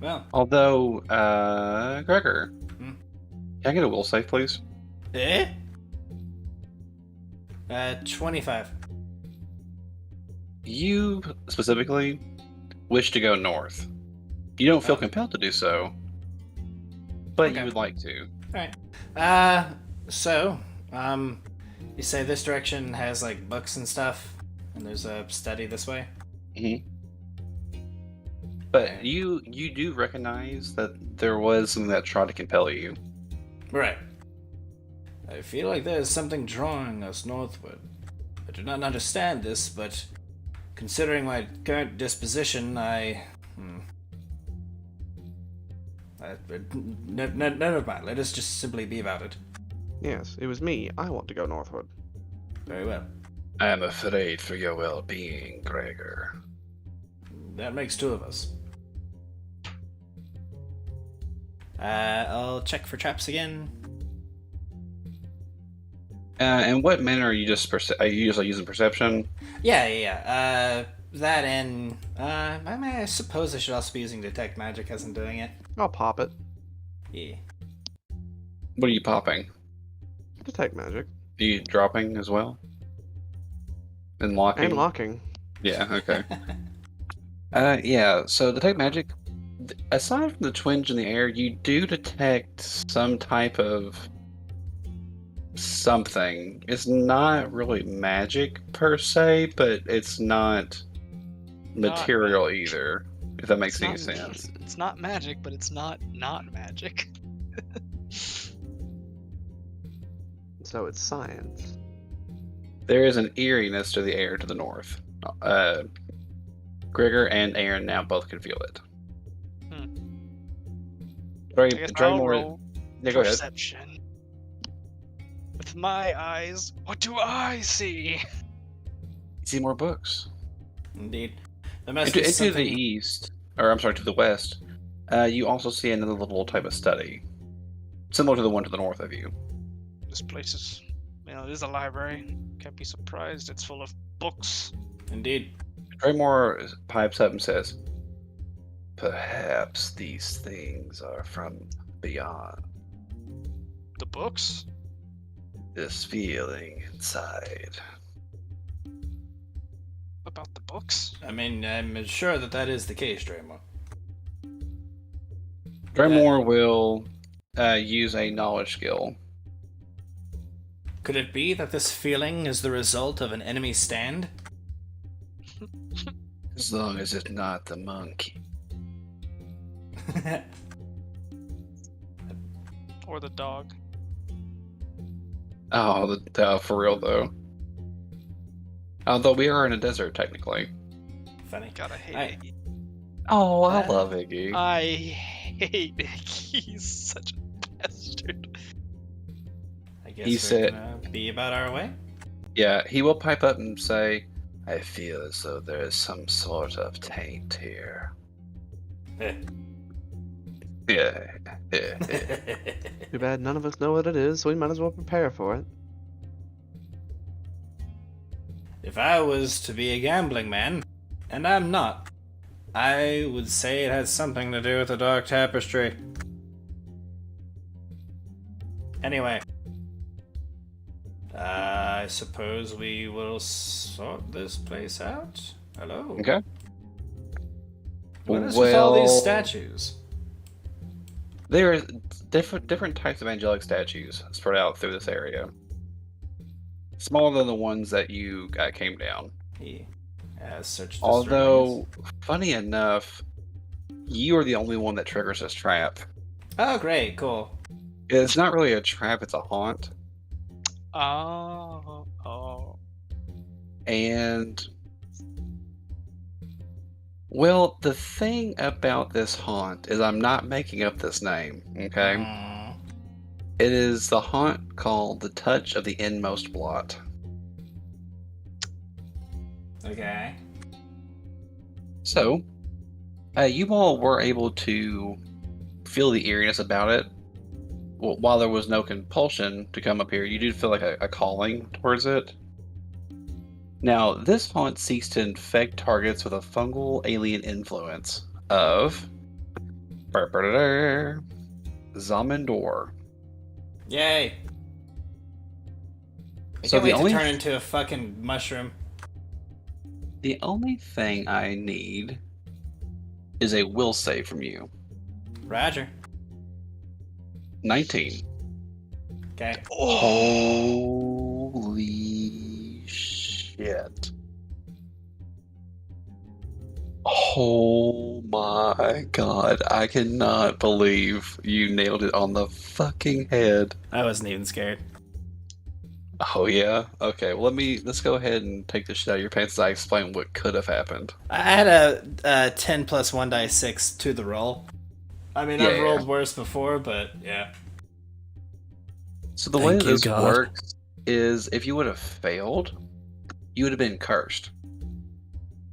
Well, Although, Gregor, Hmm? can I get a will save, please? 25. You specifically wish to go north. You don't feel Oh. compelled to do so, but Okay. you would like to. Alright. So, you say this direction has like books and stuff, and there's a study this way? But Okay. you do recognize that there was something that tried to compel you. Right. I feel like there is something drawing us northward. I do not understand this, but considering my current disposition, never mind. Let us just simply be about it. Yes, it was me. I want to go northward. Very well. I am afraid for your well-being, Gregor. That makes two of us. I'll check for traps again. In what manner are you just are you just like using perception? Yeah. That and I suppose I should also be using detect magic as I'm doing it. I'll pop it. Yeah. What are you popping? Detect magic. Are you dropping as well? And locking? And locking. Yeah, okay. Yeah, so detect magic, aside from the twinge in the air, you do detect some type of something. It's not really magic per se, but it's not material either, if that makes any sense. It's not magic, but it's not magic. So it's science. There is an eeriness to the air to the north. Gregor and Aaron now both can feel it. I guess I'll roll Yeah, go ahead. perception. With my eyes, what do I see? You see more books. Indeed. There must Into be the something. east, or I'm sorry, to the west, you also see another little type of study, similar to the one to the north of you. This place is, it is a library. Can't be surprised. It's full of books. Indeed. Draymore pipes up and says, "Perhaps these things are from beyond. The books? This feeling inside." About the books? I mean, I'm sure that is the case, Draymore. Draymore will use a knowledge skill. Could it be that this feeling is the result of an enemy stand? As long as it's not the monkey. Or the dog? Oh, for real though. Although we are in a desert, technically. Funny. God, I hate Iggy. Oh, I love Iggy. I hate Iggy. He's such a bastard. I guess He we're said- gonna be about our way. Yeah, he will pipe up and say, "I feel as though there is some sort of taint here." Eh. Yeah. Too bad none of us know what it is, so we might as well prepare for it. If I was to be a gambling man, and I'm not, I would say it has something to do with the Dark Tapestry. Anyway, I suppose we will sort this place out. Hello. Okay. What is with all these Well- statues? There are different types of angelic statues spread out through this area. Smaller than the ones that you came down. He has searched the Although, funny enough, you are the only one that triggers this trap. surroundings. Oh, great, cool. It's not really a trap, it's a haunt. Oh. And well, the thing about this haunt is I'm not making up this name, okay? Mm, It is the haunt called the Touch of the Inmost Blot. okay. So, you all were able to feel the eeriness about it. Well, while there was no compulsion to come up here, you did feel like a calling towards it. Now, this haunt seeks to infect targets with a fungal alien influence of Zamindor. Yay. I So can't the wait only to turn into a fucking mushroom. the only thing I need is a will save from you. Roger. 19. Okay. Holy shit. Oh my god, I cannot believe you nailed it on the fucking head. I wasn't even scared. Oh yeah? Okay, well let's go ahead and take the shit out of your pants as I explain what could have happened. I had a 10 plus 1 die 6 to the roll. I mean, I've Yeah. rolled worse before, but yeah. So the way Thank you, this God. works is if you would have failed, you would have been cursed.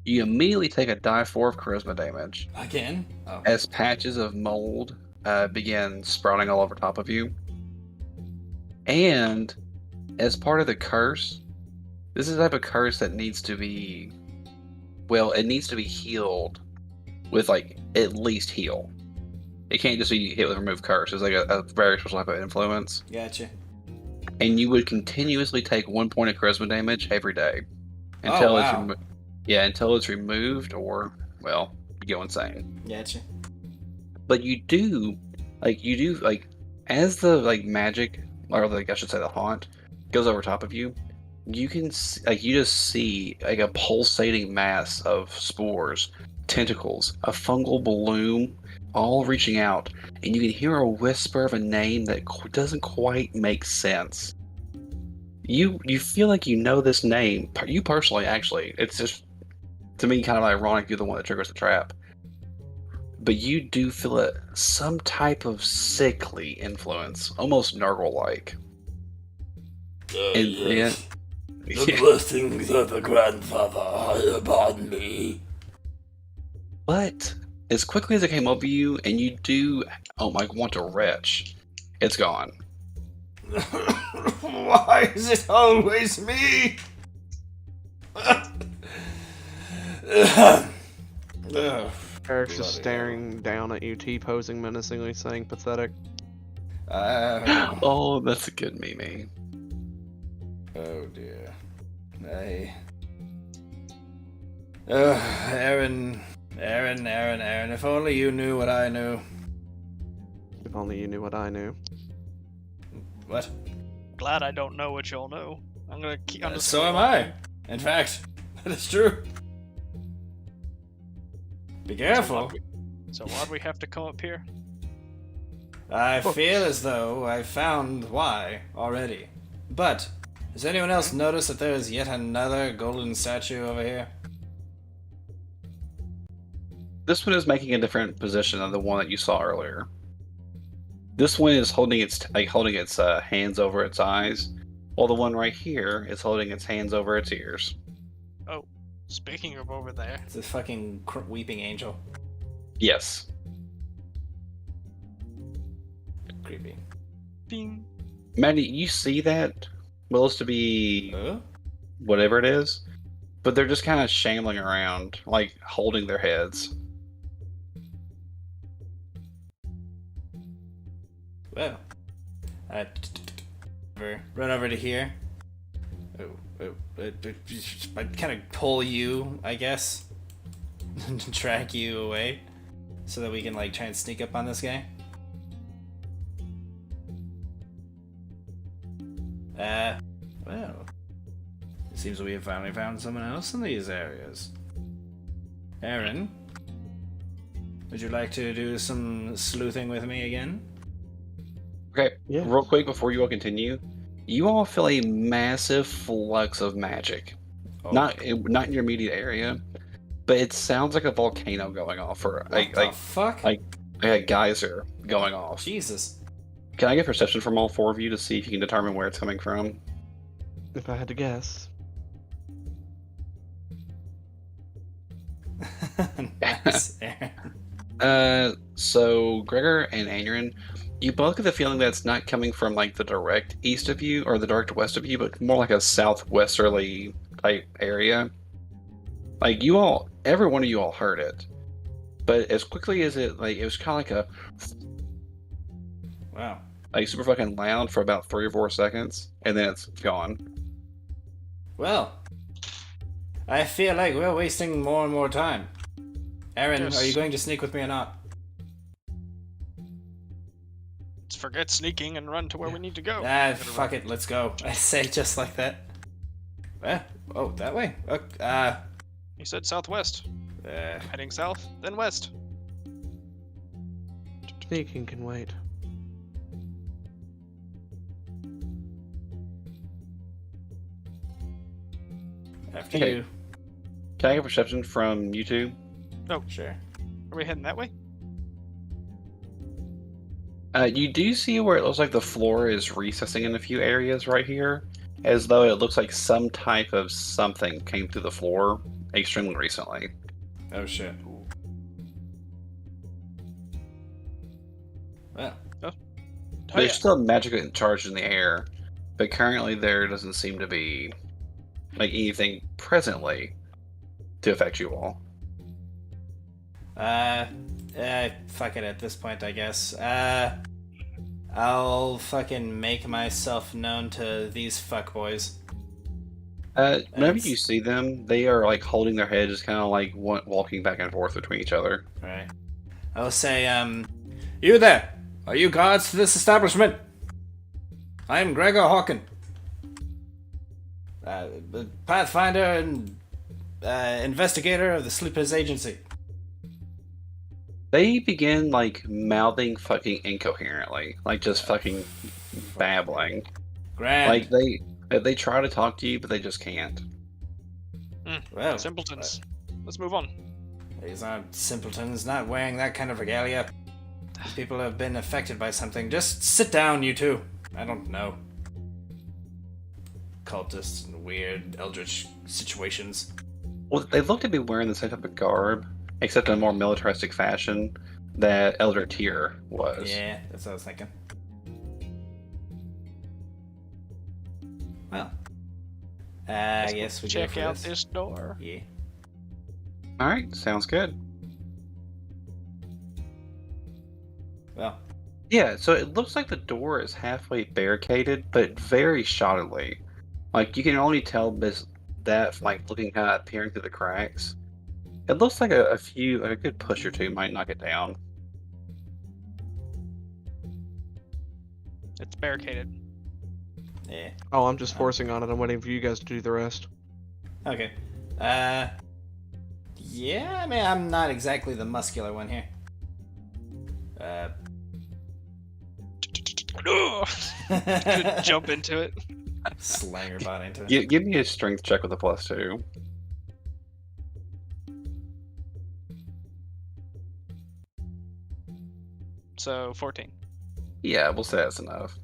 You immediately take a die 4 of charisma damage Again? Oh. as patches of mold begin sprouting all over top of you. And as part of the curse, this is the type of curse that needs to be, well, it needs to be healed with like at least heal. It can't just be hit with remove curse. It's like a very special type of influence. Gotcha. And you would continuously take 1 point of charisma damage every day Oh, until wow. until it's removed or, well, you go insane. Gotcha. But you do as the like magic, or like I should say the haunt goes over top of you, you can you just see like a pulsating mass of spores, tentacles, a fungal bloom, all reaching out, and you can hear a whisper of a name that doesn't quite make sense. You feel like you know this name. You personally, actually, it's just to me kind of ironic you're the one that triggers the trap. But you do feel some type of sickly influence, almost Nurgle-like. The blessings of the grandfather are upon me. But as quickly as it came over you, and you do, oh my, want to retch, it's gone. Why is it always me? Eric's just staring down at you, T-posing menacingly, saying pathetic. Oh, that's a good meme. Oh dear. Aaron, if only you knew what I knew. If only you knew what I knew. What? Glad I don't know what y'all know. I'm just So gonna am walk I. in. In fact, that is true. Be careful. So why'd we have to come up here? I feel as though I've found why already. But, has anyone else noticed that there is yet another golden statue over here? This one is making a different position than the one that you saw earlier. This one is holding its hands over its eyes, while the one right here is holding its hands over its ears. Oh, speaking of over there. It's a fucking weeping angel. Yes. Creepy. Ding. Maddie, you see that? Well, it's to be Huh? whatever it is, but they're just kind of shambling around, like holding their heads. Well, I run over to here. I kind of pull you, I guess, to track you away, so that we can like try and sneak up on this guy. Well, it seems we have finally found someone else in these areas. Aaron, would you like to do some sleuthing with me again? Okay, Yeah. real quick before you all continue, you all feel a massive flux of magic. Oh, Not in your immediate area, but it sounds like a volcano going off, or what the fuck? a geyser going off. Jesus. Can I get perception from all four of you to see if you can determine where it's coming from? If I had to guess. Nice, Aaron. So Gregor and Aaron, you both get the feeling that it's not coming from like the direct east of you or the direct west of you, but more like a southwesterly type area. Like you all, every one of you all heard it, but as quickly as it was kind of like Wow. super fucking loud for about 3 or 4 seconds, and then it's gone. Well, I feel like we're wasting more and more time. Aaron, Yes. are you going to sneak with me or not? Let's forget sneaking and run to where we need to go. Fuck it, let's go. I say just like that. Oh, that way? You said southwest. Heading south, then west. Sneaking can wait. After Okay. you. Can I get perception from you two? Oh, Sure. are we heading that way? You do see where it looks like the floor is recessing in a few areas right here, as though it looks like some type of something came through the floor extremely recently. Oh shit. Well, There's still magic charged in the air, but currently there doesn't seem to be like anything presently to affect you all. fuck it at this point, I guess. I'll fucking make myself known to these fuckboys. Whenever you see them, they are like holding their head, just kind of like walking back and forth between each other. Right. I'll say, you there! Are you guards to this establishment? I am Gregor Hawken. The Pathfinder and investigator of the Sleepers Agency. They begin like mouthing fucking incoherently, like just fucking babbling. Grand. Like they try to talk to you, but they just can't. Well, Simpletons. Let's move on. these aren't simpletons, not wearing that kind of regalia. These people have been affected by something. Just sit down, you two. I don't know. Cultists and weird eldritch situations. Well, they look to be wearing the same type of garb, except in a more militaristic fashion that Elder Tyr was. Yeah, that's what I was thinking. Well, I guess we go check for out this. this door. Yeah. All right, sounds good. Well, Yeah, so it looks like the door is halfway barricaded, but very shoddily. Like you can only tell that from like looking kind of peering through the cracks. It looks like a good push or two might knock it down. It's barricaded. yeah. Oh, I'm just forcing on it. I'm waiting for you guys to do the rest. Okay. Yeah, I mean, I'm not exactly the muscular one here. Could jump into it. Slam your body into it. Give me a strength check with a +2. So 14. Yeah, we'll say that's enough.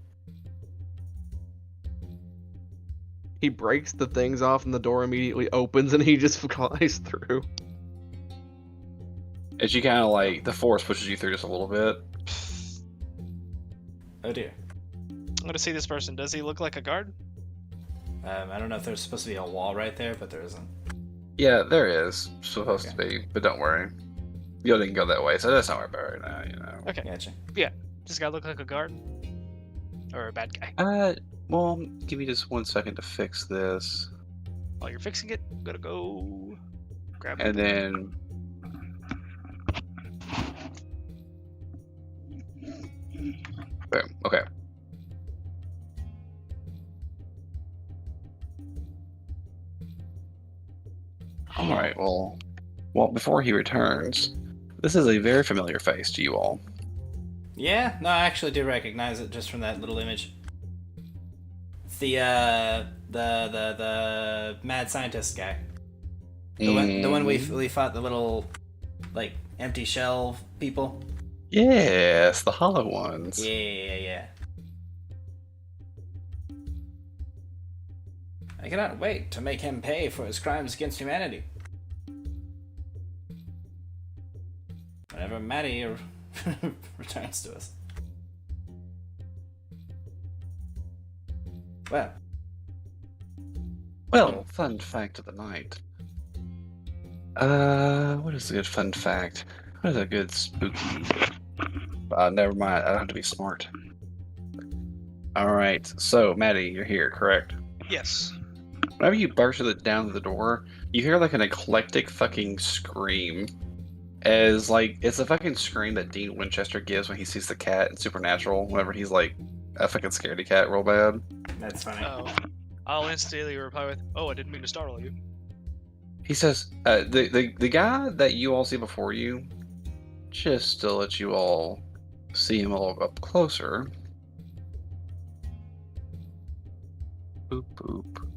He breaks the things off and the door immediately opens and he just flies through. As you kind of like the force pushes you through just a little bit. Oh dear. I'm gonna see this person. Does he look like a guard? I don't know if there's supposed to be a wall right there, but there isn't. Yeah, there is supposed to be, but don't worry. You didn't go that way, so that's not where we're right now. You know. Okay. Gotcha. Does this guy look like a guard? Or a bad guy? Well, give me just 1 second to fix this, While you're fixing it, I'm gonna go grab and then. Boom. Okay. All right. Well, before he returns, this is a very familiar face to you all. Yeah, no, I actually do recognize it just from that little image. It's the mad scientist guy. The one we fought, the little like empty shell people. Yes, the hollow ones. Yeah. I cannot wait to make him pay for his crimes against humanity. Whenever Maddie returns to us. Well, fun fact of the night. What is a good fun fact? What is a good spooky? Never mind. I don't have to be smart. All right. So, Maddie, you're here, correct? Yes. Whenever you burst down to the door, you hear like an eclectic fucking scream. As like it's a fucking scream that Dean Winchester gives when he sees the cat in Supernatural. Whenever he's like a fucking scaredy cat, real bad. That's funny. Oh. I'll instantly reply with, "Oh, I didn't mean to startle you." He says, the guy that you all see before you, just to let you all see him a little up closer. Boop boop.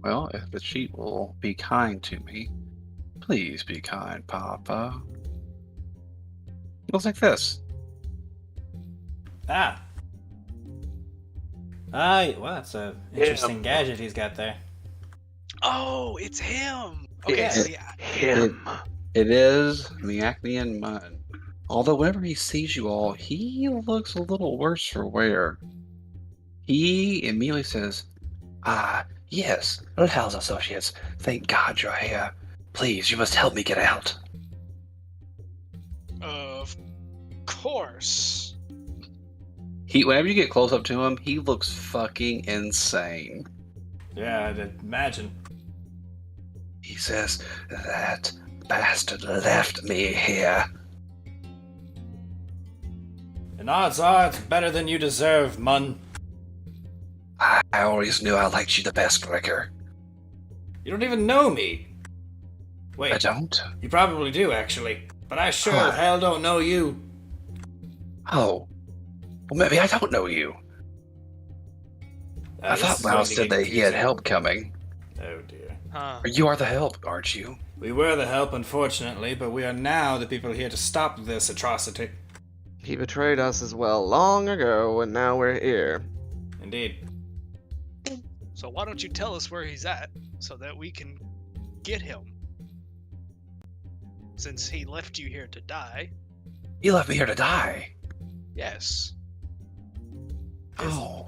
Well, if the sheep will be kind to me, please be kind, Papa. It looks like this. Well, that's a interesting gadget he's got there. Oh, it's him. Okay, It's see, him. It is the Acnean Mun. Although whenever he sees you all, he looks a little worse for wear. He immediately says, yes, House Associates, thank God you're here. Please, you must help me get out. of course. Whenever you get close up to him, he looks fucking insane. Yeah, I'd imagine. He says, that bastard left me here. And odds are it's better than you deserve, Mun. I always knew I liked you the best, Glicker. You don't even know me. Wait, I don't? you probably do, actually. But I sure Huh. as hell don't know you. Oh. Well, maybe I don't know you. I This thought is Miles going to said get that he had confusing. help coming. Oh dear. Huh. You are the help, aren't you? We were the help, unfortunately, but we are now the people here to stop this atrocity. He betrayed us as well long ago, and now we're here. Indeed. So why don't you tell us where he's at so that we can get him? since he left you here to die. You left me here to die. Yes. Oh.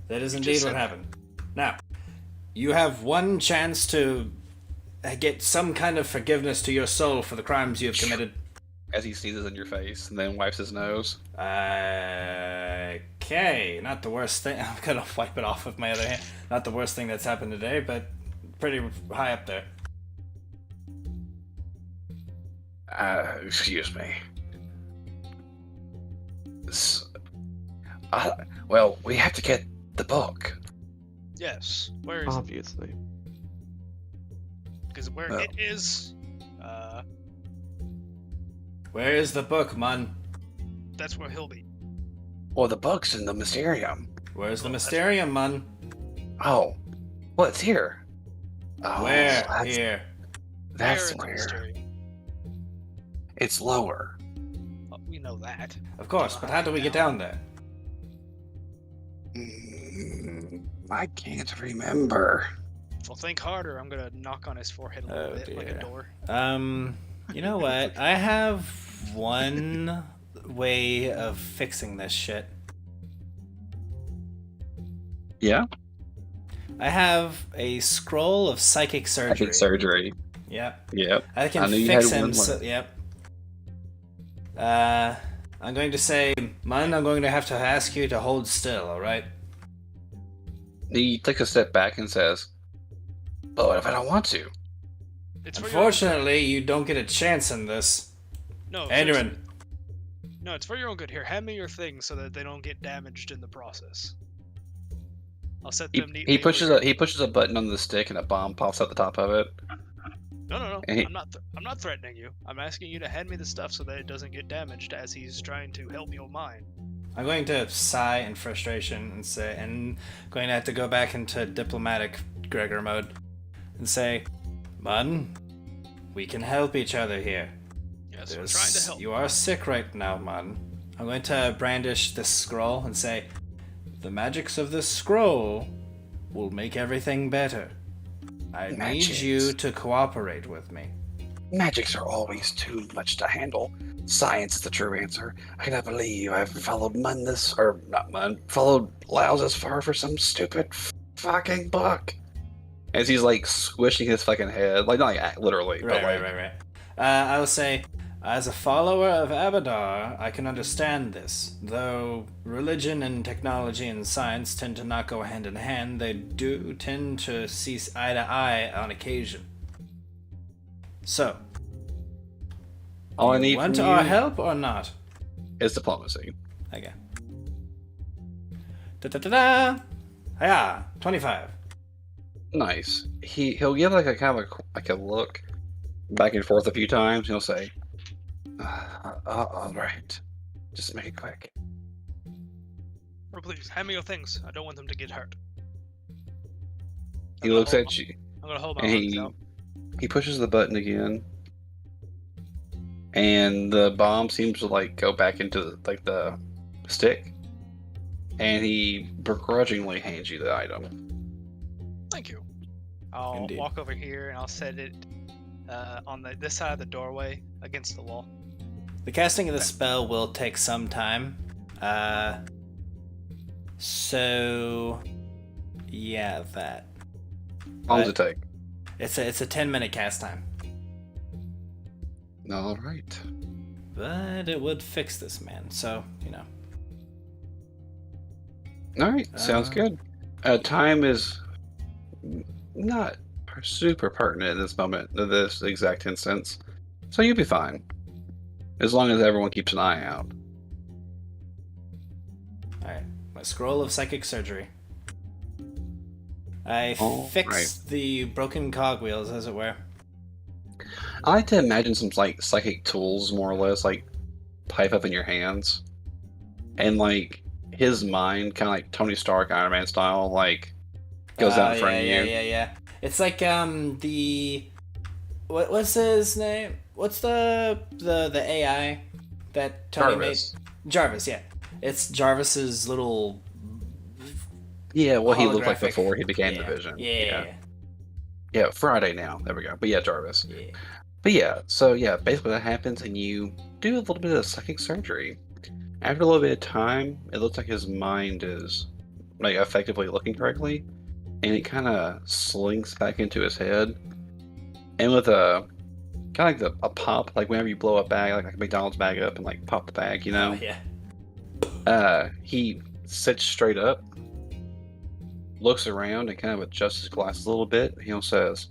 That is You indeed just what said- happened. Now, you have one chance to get some kind of forgiveness to your soul for the crimes you have committed. As he sneezes in your face and then wipes his nose. Okay, not the worst thing. I'm gonna wipe it off with my other hand. Not the worst thing that's happened today, but pretty high up there. Excuse me. Well, we have to get the book. Yes. Where is it? Obviously. Because where Oh. it is, Where is the book, man? that's where he'll be. Well, the book's in the Mysterium. Where's the Oh, that's- Mysterium, man? Oh, well, it's here. Oh, Where? that's, Here. That's Where in the where. Mysterium? It's lower. Oh, we know that. Of course, but how do we get down there? I can't remember. Well, think harder. I'm gonna knock on his forehead a little Oh, bit, like a dear. door. You know what? I have one way of fixing this shit. Yeah? I have a scroll of psychic surgery. Psychic surgery. Yep. Yep. I can I knew you fix had him. one So, left. yep. I'm going to say, man, I'm going to have to ask you to hold still, alright? He takes a step back and says, "But what if I don't want to?" It's for your own Unfortunately, you don't get a chance in this. good. No, Adrian. seriously. No, it's for your own good. Here, hand me your things so that they don't get damaged in the process. I'll set them neatly. He over pushes here. a button on the stick and a bomb pops out the top of it. No. and he- I'm not threatening you. I'm asking you to hand me the stuff so that it doesn't get damaged as he's trying to help your mind. I'm going to sigh in frustration and say, and going to have to go back into diplomatic Gregor mode and say, man, we can help each other here. Yes, we're trying to help. You are sick right now, man. I'm going to brandish this scroll and say, the magics of this scroll will make everything better. I need Magics. you to cooperate with me. Magics are always too much to handle. Science is the true answer. I cannot believe I've followed followed Lau this far for some stupid fucking book. As he's like squishing his fucking head, like not like literally, but like Right. I will say, as a follower of Abadar, I can understand this. Though religion and technology and science tend to not go hand in hand, they do tend to see eye to eye on occasion. So, all I you need want from our you help or not? is diplomacy. Okay. Da-da-da-da! Hiya! 25. Nice. He'll give like a kind of a look back and forth a few times. He'll say, "All right, just make it quick." Or please, hand me your things. I don't want them to get hurt. He looks at you I'm gonna hold my and arms out. he pushes the button again, and the bomb seems to like go back into the stick, and he begrudgingly hands you the item. Thank you. I'll Indeed. walk over here and I'll set it on this side of the doorway against the wall. The casting of the spell will take some time. So yeah, that. How long does it take? It's a 10-minute cast time. All right. But it would fix this man, so, you know. All right. Sounds good. Time is not super pertinent in this moment, in this exact instance, so you'll be fine as long as everyone keeps an eye out. Alright. My scroll of psychic surgery. I All fixed the broken cogwheels, as it were. I like to imagine some like psychic tools, more or less, like pipe up in your hands, and like his mind, kind of like Tony Stark, Iron Man style, like goes out in front of you. Yeah. It's like what's his name? What's the AI that Tony Jarvis. made? Jarvis, yeah. It's Jarvis's little Yeah, what he looked like holographic- before he became yeah, the Vision. Yeah. Yeah, Friday now. There we go. But yeah, Jarvis. Yeah. But yeah, so yeah, basically that happens, and you do a little bit of psychic surgery. After a little bit of time, it looks like his mind is like effectively looking correctly, and it kind of slinks back into his head. And with a kind of like a pop, like whenever you blow a bag, like a McDonald's bag up and like pop the bag, Oh yeah. he sits straight up, looks around, and kind of adjusts his glasses a little bit. He says,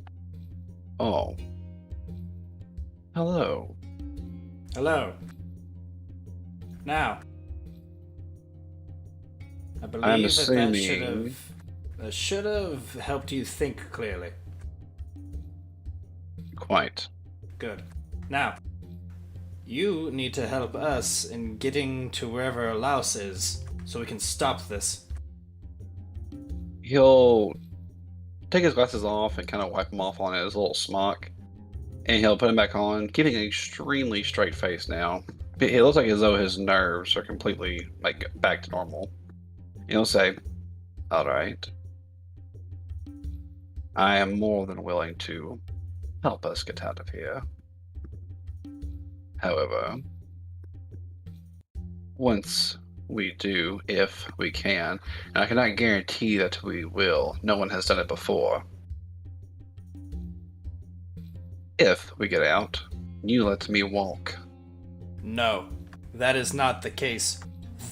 "Oh, hello." Hello. Now, I I'm believe that assuming. should have helped you think clearly. Quite. Good. Now, you need to help us in getting to wherever Laos is, so we can stop this. He'll take his glasses off and kind of wipe them off on his little smock, and he'll put them back on, keeping an extremely straight face now. It looks like as though his nerves are completely like back to normal. He'll say, "All right, I am more than willing to help us get out of here. However, once we do, if we can, and I cannot guarantee that we will, no one has done it before. If we get out, you let me walk." No, that is not the case.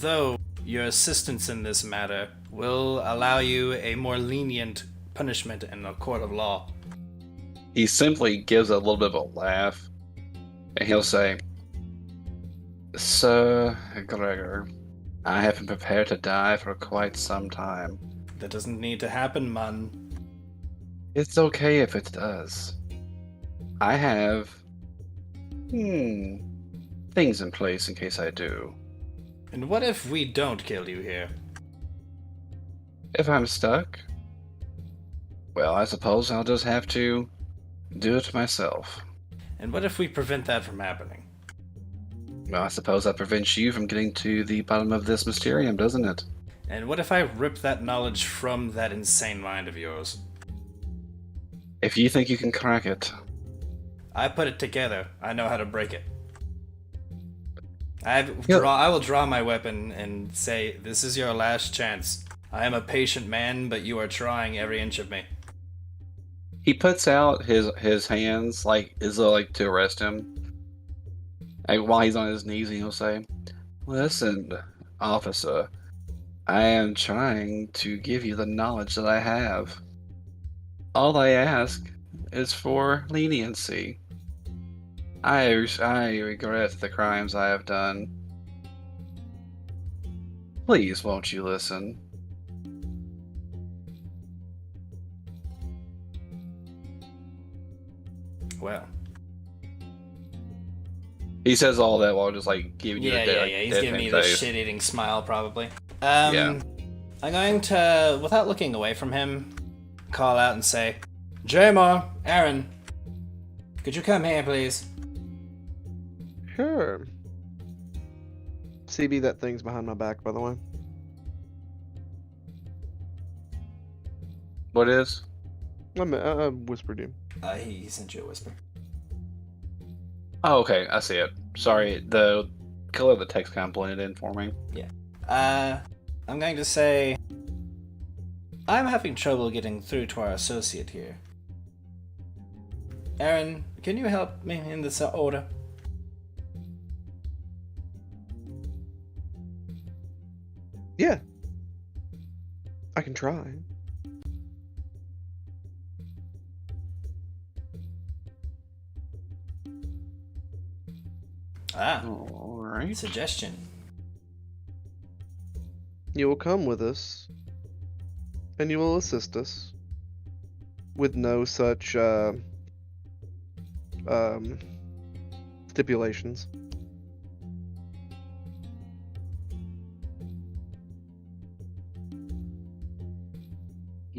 Though your assistance in this matter will allow you a more lenient punishment in a court of law. He simply gives a little bit of a laugh, and he'll say, "Sir Gregor, I have been prepared to die for quite some time. That doesn't need to happen, man. It's okay if it does. I have, things in place in case I do. And what if we don't kill you here? If I'm stuck, well, I suppose I'll just have to do it myself. And what if we prevent that from happening? Well, I suppose that prevents you from getting to the bottom of this mysterium, doesn't it? And what if I rip that knowledge from that insane mind of yours? If you think you can crack it, I put it together. I know how to break it. I Yep. will draw my weapon and say, "This is your last chance. I am a patient man, but you are trying every inch of me." he puts out his hands like as though like to arrest him. Like, while he's on his knees, and he'll say, "Listen, officer, I am trying to give you the knowledge that I have. All I ask is for leniency. I regret the crimes I have done. Please, won't you listen?" Well, He says all that while just like giving you yeah. a He's dead giving me face. this shit-eating smile, probably. Yeah. I'm going to, without looking away from him, call out and say, "Jamar, Aaron, could you come here, please?" Sure. CB, that thing's behind my back, by the way. What is? I whispered you. He sent you a whisper. Oh, okay, I see it. Sorry, the color of the text kind of blended in for me. I'm going to say, I'm having trouble getting through to our associate here. Aaron, can you help me in this order? Yeah. I can try. All right. Suggestion. You will come with us, and you will assist us with no such stipulations.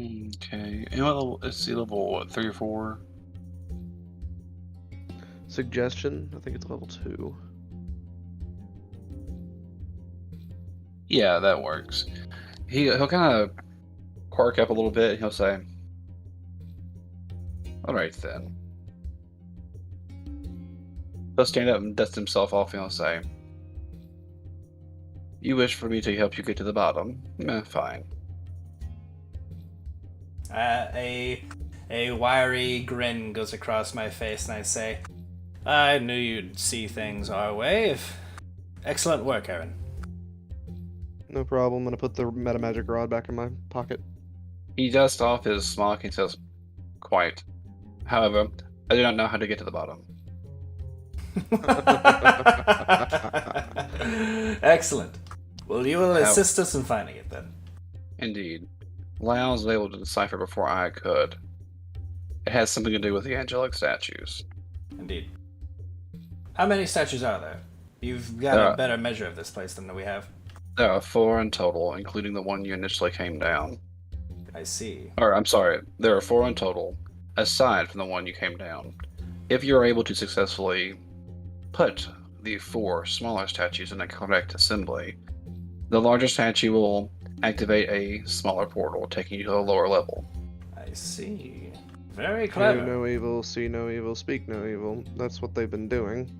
Okay. And what level? Let's see, level what, 3 or 4? Suggestion, I think it's level 2. Yeah, that works. He'll kind of quirk up a little bit. And he'll say, "All right then. He'll stand up and dust himself off and he'll say, "You wish for me to help you get to the bottom? Fine." A wiry grin goes across my face, and I say, "I knew you'd see things our way. Excellent work, Aaron." No problem. I'm gonna put the meta magic rod back in my pocket. He dusts off his smock and says, "Quite. However, I do not know how to get to the bottom." Excellent. Well, you will assist us in finding it then. Indeed. Lau was able to decipher before I could. It has something to do with the angelic statues. Indeed. How many statues are there? You've got a better measure of this place than we have. There are 4 in total, including the one you initially came down. I see. Or, I'm sorry, there are 4 in total, aside from the one you came down. If you are able to successfully put the 4 smaller statues in a correct assembly, the larger statue will activate a smaller portal, taking you to a lower level. I see. Very clever. Do no evil, see no evil, speak no evil. That's what they've been doing.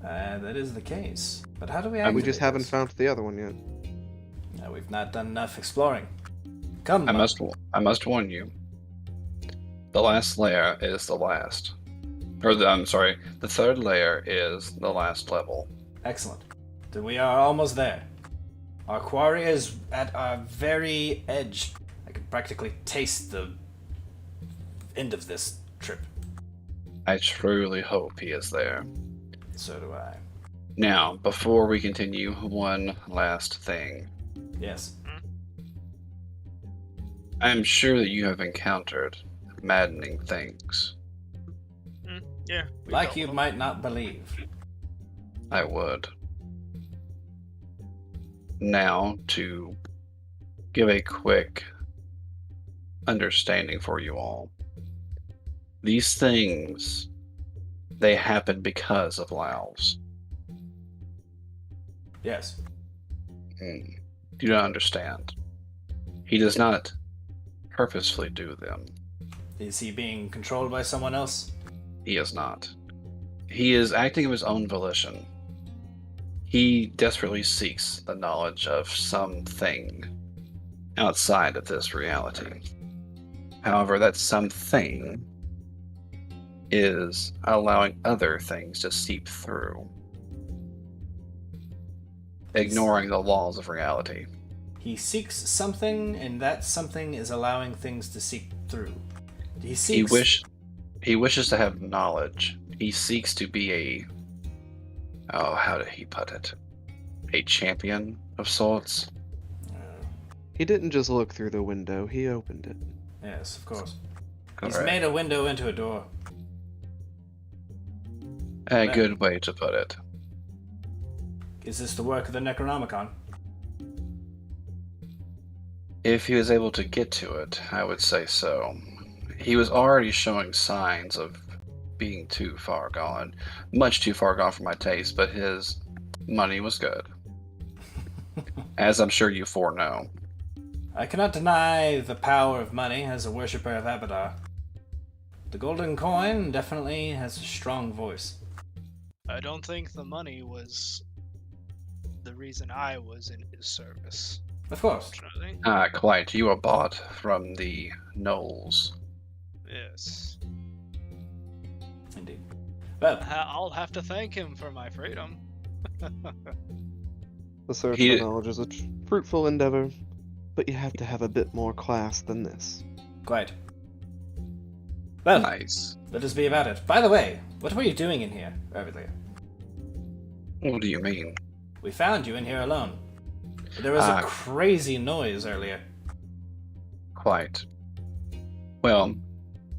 That is the case. But how do we We activate just haven't this? found the other one yet. We've not done enough exploring. Come, I Monk. must warn you. The last layer is the last. The 3rd layer is the last level. Excellent. Then we are almost there. Our quarry is at our very edge. I can practically taste the end of this trip. I truly hope he is there. So do I. Now, before we continue, one last thing. Yes. I am sure that you have encountered maddening things. Yeah. Like you might not believe. I would. Now, to give a quick understanding for you all. These things, they happen because of Laos. Yes. Do not understand. He does not purposefully do them. Is he being controlled by someone else? He is not. He is acting of his own volition. He desperately seeks the knowledge of something outside of this reality. However, that something is allowing other things to seep through, ignoring the laws of reality. He seeks something, and that something is allowing things to seep through. He seeks... He wishes to have knowledge. He seeks to be how did he put it? A champion of sorts? He didn't just look through the window, he opened it. Yes, of course. Correct. He's made a window into a door. A good way to put it. Is this the work of the Necronomicon? If he was able to get to it, I would say so. He was already showing signs of being too far gone. Much too far gone for my taste, but his money was good. As I'm sure you foreknow. I cannot deny the power of money as a worshipper of Abadar. The golden coin definitely has a strong voice. I don't think the money was the reason I was in his service. Of course. Unfortunately. Quite. You were bought from the Knolls. Yes. Indeed. Well, I'll have to thank him for my freedom. The search He- for knowledge is a fruitful endeavor, but you have to have a bit more class than this. quite. Well, Nice. let us be about it. By the way, what were you doing in here earlier? What do you mean? We found you in here alone. There was a crazy noise earlier. Quite. Well,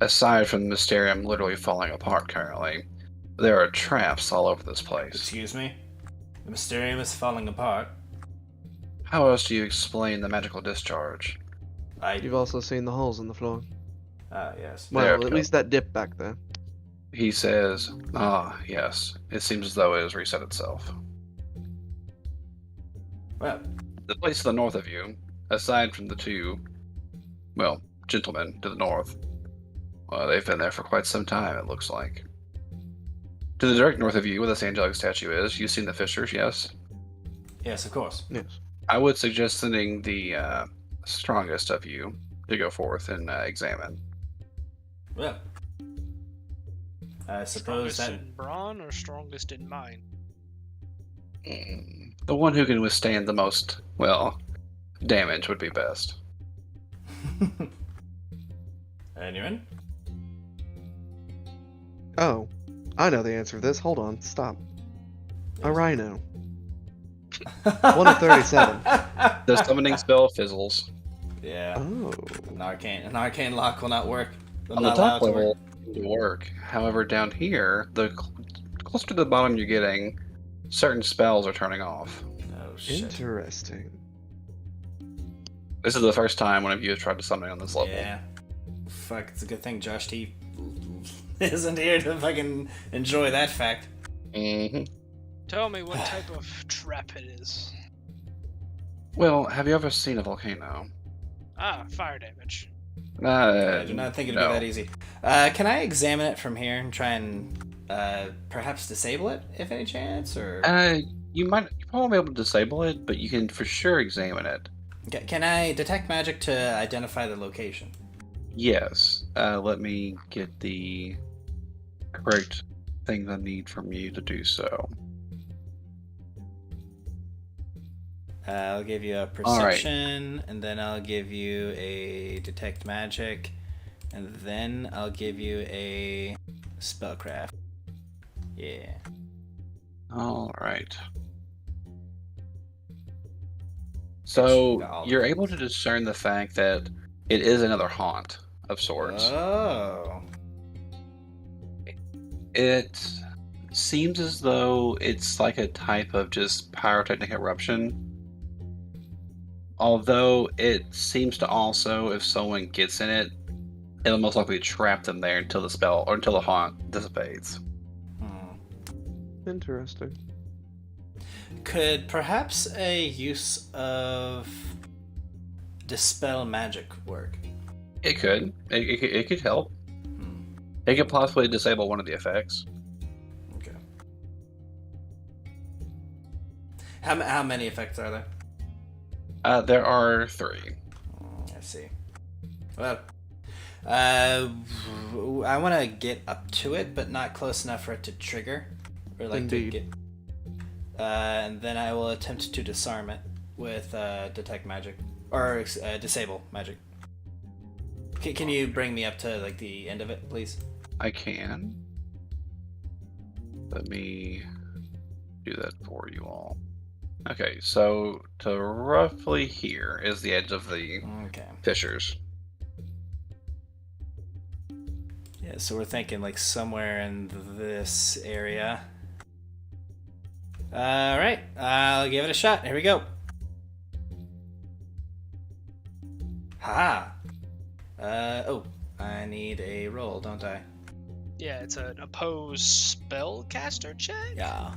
aside from the Mysterium literally falling apart currently, there are traps all over this place. Excuse me? The Mysterium is falling apart. How else do you explain the magical discharge? You've also seen the holes in the floor. Yes. Well, There, at okay. least that dip back there. He says, yes. It seems as though it has reset itself. Well, The place to the north of you, aside from the two, gentlemen to the north, they've been there for quite some time, it looks like. To the direct north of you, where this angelic statue is, you've seen the fissures, yes? Yes, of course. Yes. I would suggest sending the strongest of you to go forth and examine. Well, I suppose Strongest that. in brawn or strongest in mind? The one who can withstand the most, well, damage would be best. Anyone? Oh, I know the answer to this. Hold on, stop. A rhino. 1 of 37. The summoning spell fizzles. Yeah. Oh. An arcane lock will not work. Will On the not allow top it to level, work. it will work. However, down here, the closer to the bottom you're getting, certain spells are turning off. Oh shit. Interesting. This is the first time one of you has tried to summon on this level. Yeah. Fuck, it's a good thing Josh T isn't here to fucking enjoy that fact. hmm Tell me what type of trap it is. Well, have you ever seen a volcano? Ah, fire damage. I do not think it'd no. be that easy. Can I examine it from here and try and perhaps disable it, if any chance, or? You probably be able to disable it, but you can for sure examine it. Can I detect magic to identify the location? Yes. Let me get the correct things I need from you to do so. I'll give you a perception, and then I'll give you a detect magic, and then I'll give you a spellcraft. Yeah. All right. So Got all of you're it. able to discern the fact that it is another haunt of sorts. Oh. It seems as though it's like a type of just pyrotechnic eruption. Although it seems to also, if someone gets in it, it'll most likely trap them there until the spell or until the haunt dissipates. Interesting. Could perhaps a use of dispel magic work? It could. It could help. It could possibly disable one of the effects. Okay. How many effects are there? There are 3. I see. Well, I want to get up to it, but not close enough for it to trigger, or like Indeed. to get. And then I will attempt to disarm it with detect magic or disable magic. Can you bring me up to like the end of it, please? I can. Let me do that for you all. Okay, so to roughly here is the edge of the Okay. fissures. Yeah, so we're thinking like somewhere in this area. All right, I'll give it a shot. Here we go. Ha! Oh, I need a roll, don't I? Yeah, it's an opposed spellcaster check. Yeah.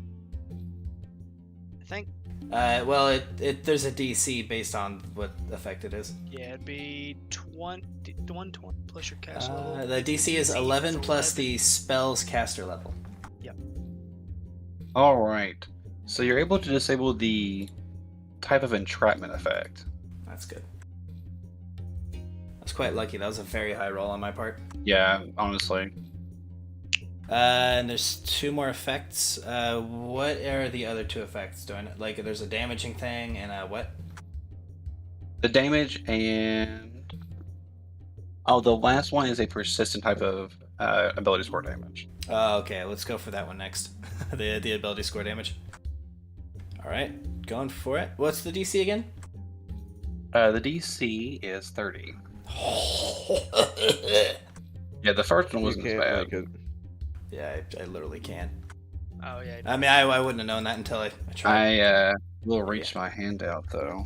I think. Well, there's a DC based on what effect it is. Yeah, it'd be 120 plus your cast level. The DC is 11 plus the spell's caster level. All right. So you're able to disable the type of entrapment effect. That's good. I was quite lucky. That was a very high roll on my part. Yeah, honestly. And there's 2 more effects. What are the other 2 effects? Do I know? Like, there's a damaging thing and a what? The damage and the last one is a persistent type of ability score damage. Oh, okay. Let's go for that one next. the ability score damage. All right, going for it. What's the DC again? The DC is 30. Yeah, the first one You wasn't as can't bad. make it. Yeah, I literally can't. Oh yeah. I mean, I wouldn't have known that until I tried. I will reach my hand out though.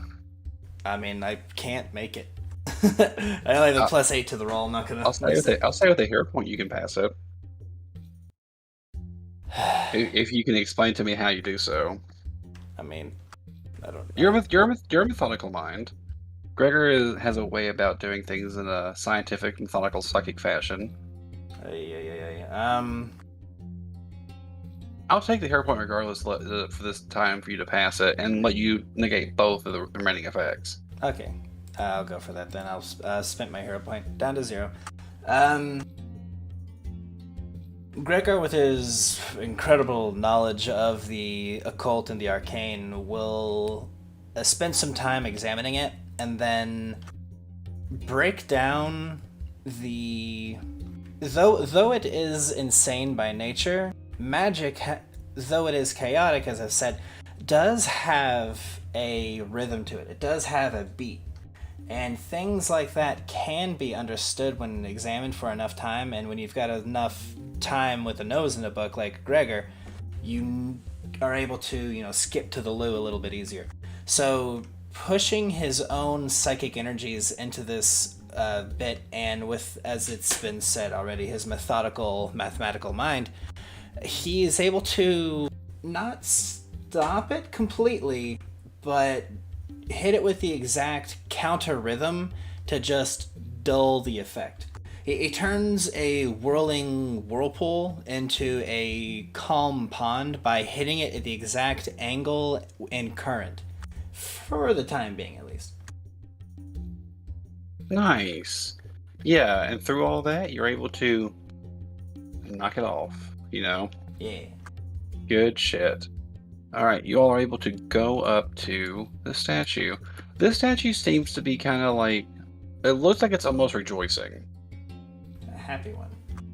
I mean, I can't make it. I only have a +8 to the roll. I'm not gonna. I'll say with a hero point you can pass it. If you can explain to me how you do so. I mean, I don't. You're a methodical mind. Gregor has a way about doing things in a scientific, methodical, psychic fashion. I'll take the hero point regardless for this time for you to pass it and let you negate both of the remaining effects. Okay, I'll go for that then. I'll spend my hero point down to 0. Gregor, with his incredible knowledge of the occult and the arcane, will spend some time examining it and then break down the... Though it is insane by nature, magic, though it is chaotic, as I've said, does have a rhythm to it. It does have a beat. And things like that can be understood when examined for enough time, and when you've got enough time with a nose in a book like Gregor, you are able to, skip to the loo a little bit easier. So pushing his own psychic energies into this bit, and with, as it's been said already, his methodical, mathematical mind, he is able to not stop it completely, but hit it with the exact counter rhythm to just dull the effect. He turns a whirling whirlpool into a calm pond by hitting it at the exact angle and current, for the time being at least. Nice. Yeah, and through all that, you're able to knock it off, Yeah. Good shit. Alright, you all are able to go up to the statue. This statue seems to be kind of like... It looks like it's almost rejoicing. A happy one.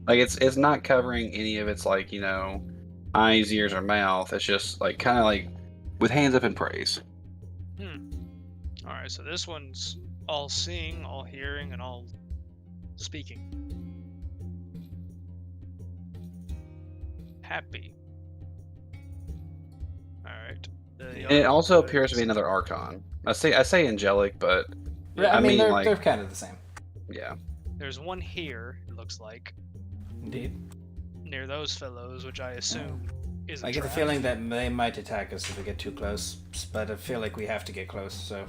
Like, it's not covering any of its, eyes, ears, or mouth. It's just, kind of with hands up in praise. Alright, so this one's all seeing, all hearing, and all speaking. Happy. Alright. It also appears to be another Archon. I say angelic, but... I mean they're kind of the same. Yeah. There's one here, it looks like. Indeed. Near those fellows, which I assume is a I get the trap. feeling that they might attack us if we get too close, but I feel like we have to get close, so...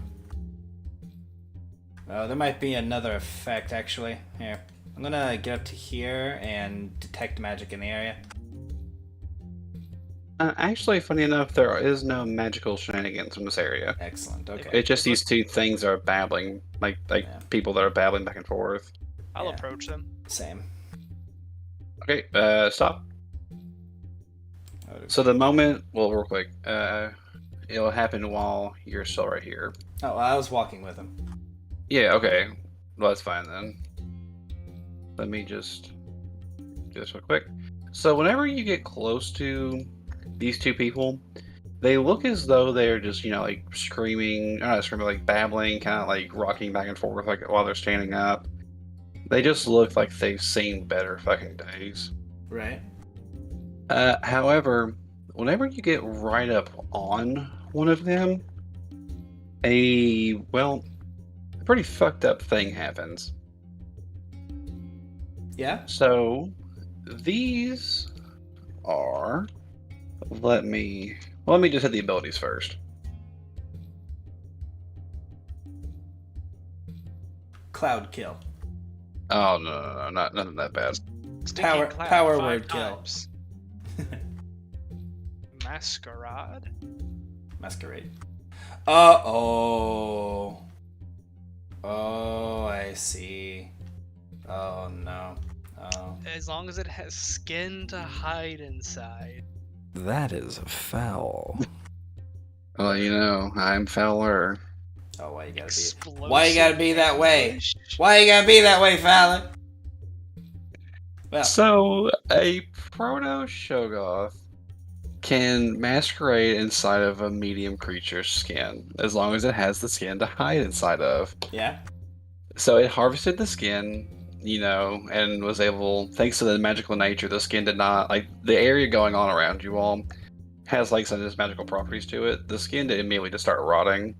Oh, there might be another effect, actually. Here. I'm gonna get up to here and detect magic in the area. Actually, funny enough, there is no magical shenanigans in this area. Excellent, okay. It's just these two things are babbling, people that are babbling back and forth. I'll Yeah. approach them. Same. Okay, stop. Oh, So the moment, real quick, it'll happen while you're still right here. well, I was walking with him. Yeah, okay. Well, that's fine then. Let me just do this real quick. So whenever you get close to these two people, they look as though they're just, screaming, not screaming, babbling, kind of rocking back and forth while they're standing up. They just look like they've seen better fucking days. Right. However, whenever you get right up on one of them, a pretty fucked up thing happens. Yeah? So, these are... Let me just hit the abilities first. Cloud kill. Oh, no, nothing that bad. Stinking cloud power 5 word kill. times. Masquerade? Masquerade. Uh-oh. Oh, I see. Oh, no. Oh. As long as it has skin to hide inside. That is foul. Well, I'm Fowler. Oh, why you gotta be... Explosive Why you gotta be that way? English. Why you gotta be that way, Fowler? Well, So, a Proto-Shoggoth can masquerade inside of a medium creature's skin, as long as it has the skin to hide inside of. yeah? So it harvested the skin, and was able, thanks to the magical nature, the skin did not, the area going on around you all has, some of its magical properties to it. The skin did immediately just start rotting.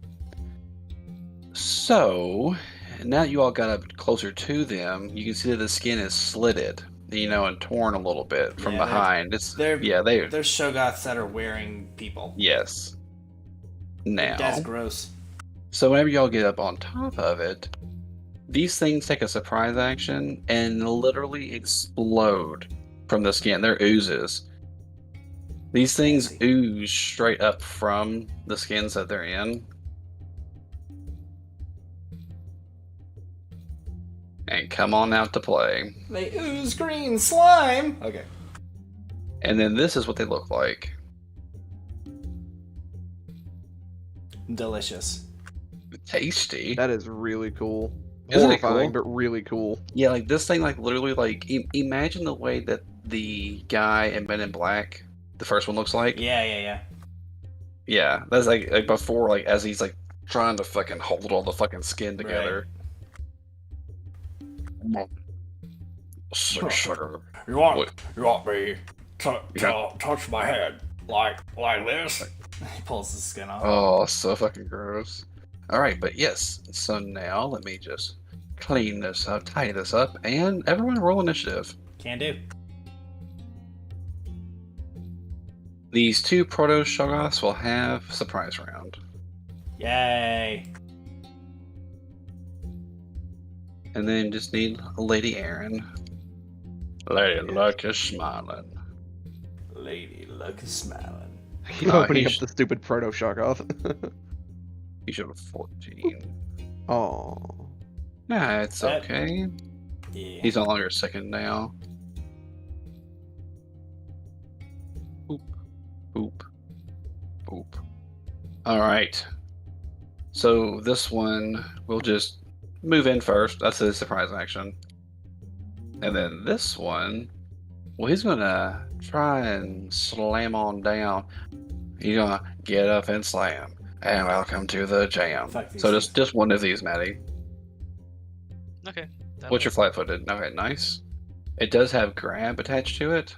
So, now that you all got up closer to them, you can see that the skin is slitted, and torn a little bit from Yeah, behind. They're Shoggoths that are wearing people. Yes. Now, That's gross. so whenever y'all get up on top of it, these things take a surprise action and literally explode from the skin. They're oozes. These things Nasty. ooze straight up from the skins that they're in. And come on out to play. They ooze green slime. Okay. And then this is what they look like. Delicious. Tasty. That is really cool. Isn't it Horrifying, cool? but really cool. Yeah, like this thing, like literally, like imagine the way that the guy in Men in Black, the first one, looks like. Yeah. Yeah, that's like before, like as he's like trying to fucking hold all the fucking skin together. Sugar. You What? me to touch my head like this? He pulls the skin off. Oh, so fucking gross. All right, but yes. So now let me just clean this up, tidy this up, and everyone roll initiative. Can do. These two proto Shoggoths will have surprise round, Yay. and then just need Lady Aaron. Lady Luck is smiling. Lady Luck is smiling. Keep opening up the stupid proto Shoggoth. He should have 14. Oh. Nah, it's That- okay. Yeah. He's no longer second now. Boop. Boop. Boop. Alright. So this one, we'll just move in first. That's his surprise action. And then this one, well, he's gonna try and slam on down. He's gonna get up and slam. And welcome to the jam. Fuck these So things. just one of these, Maddie. Okay. What's your flat-footed? Okay, nice. It does have grab attached to it.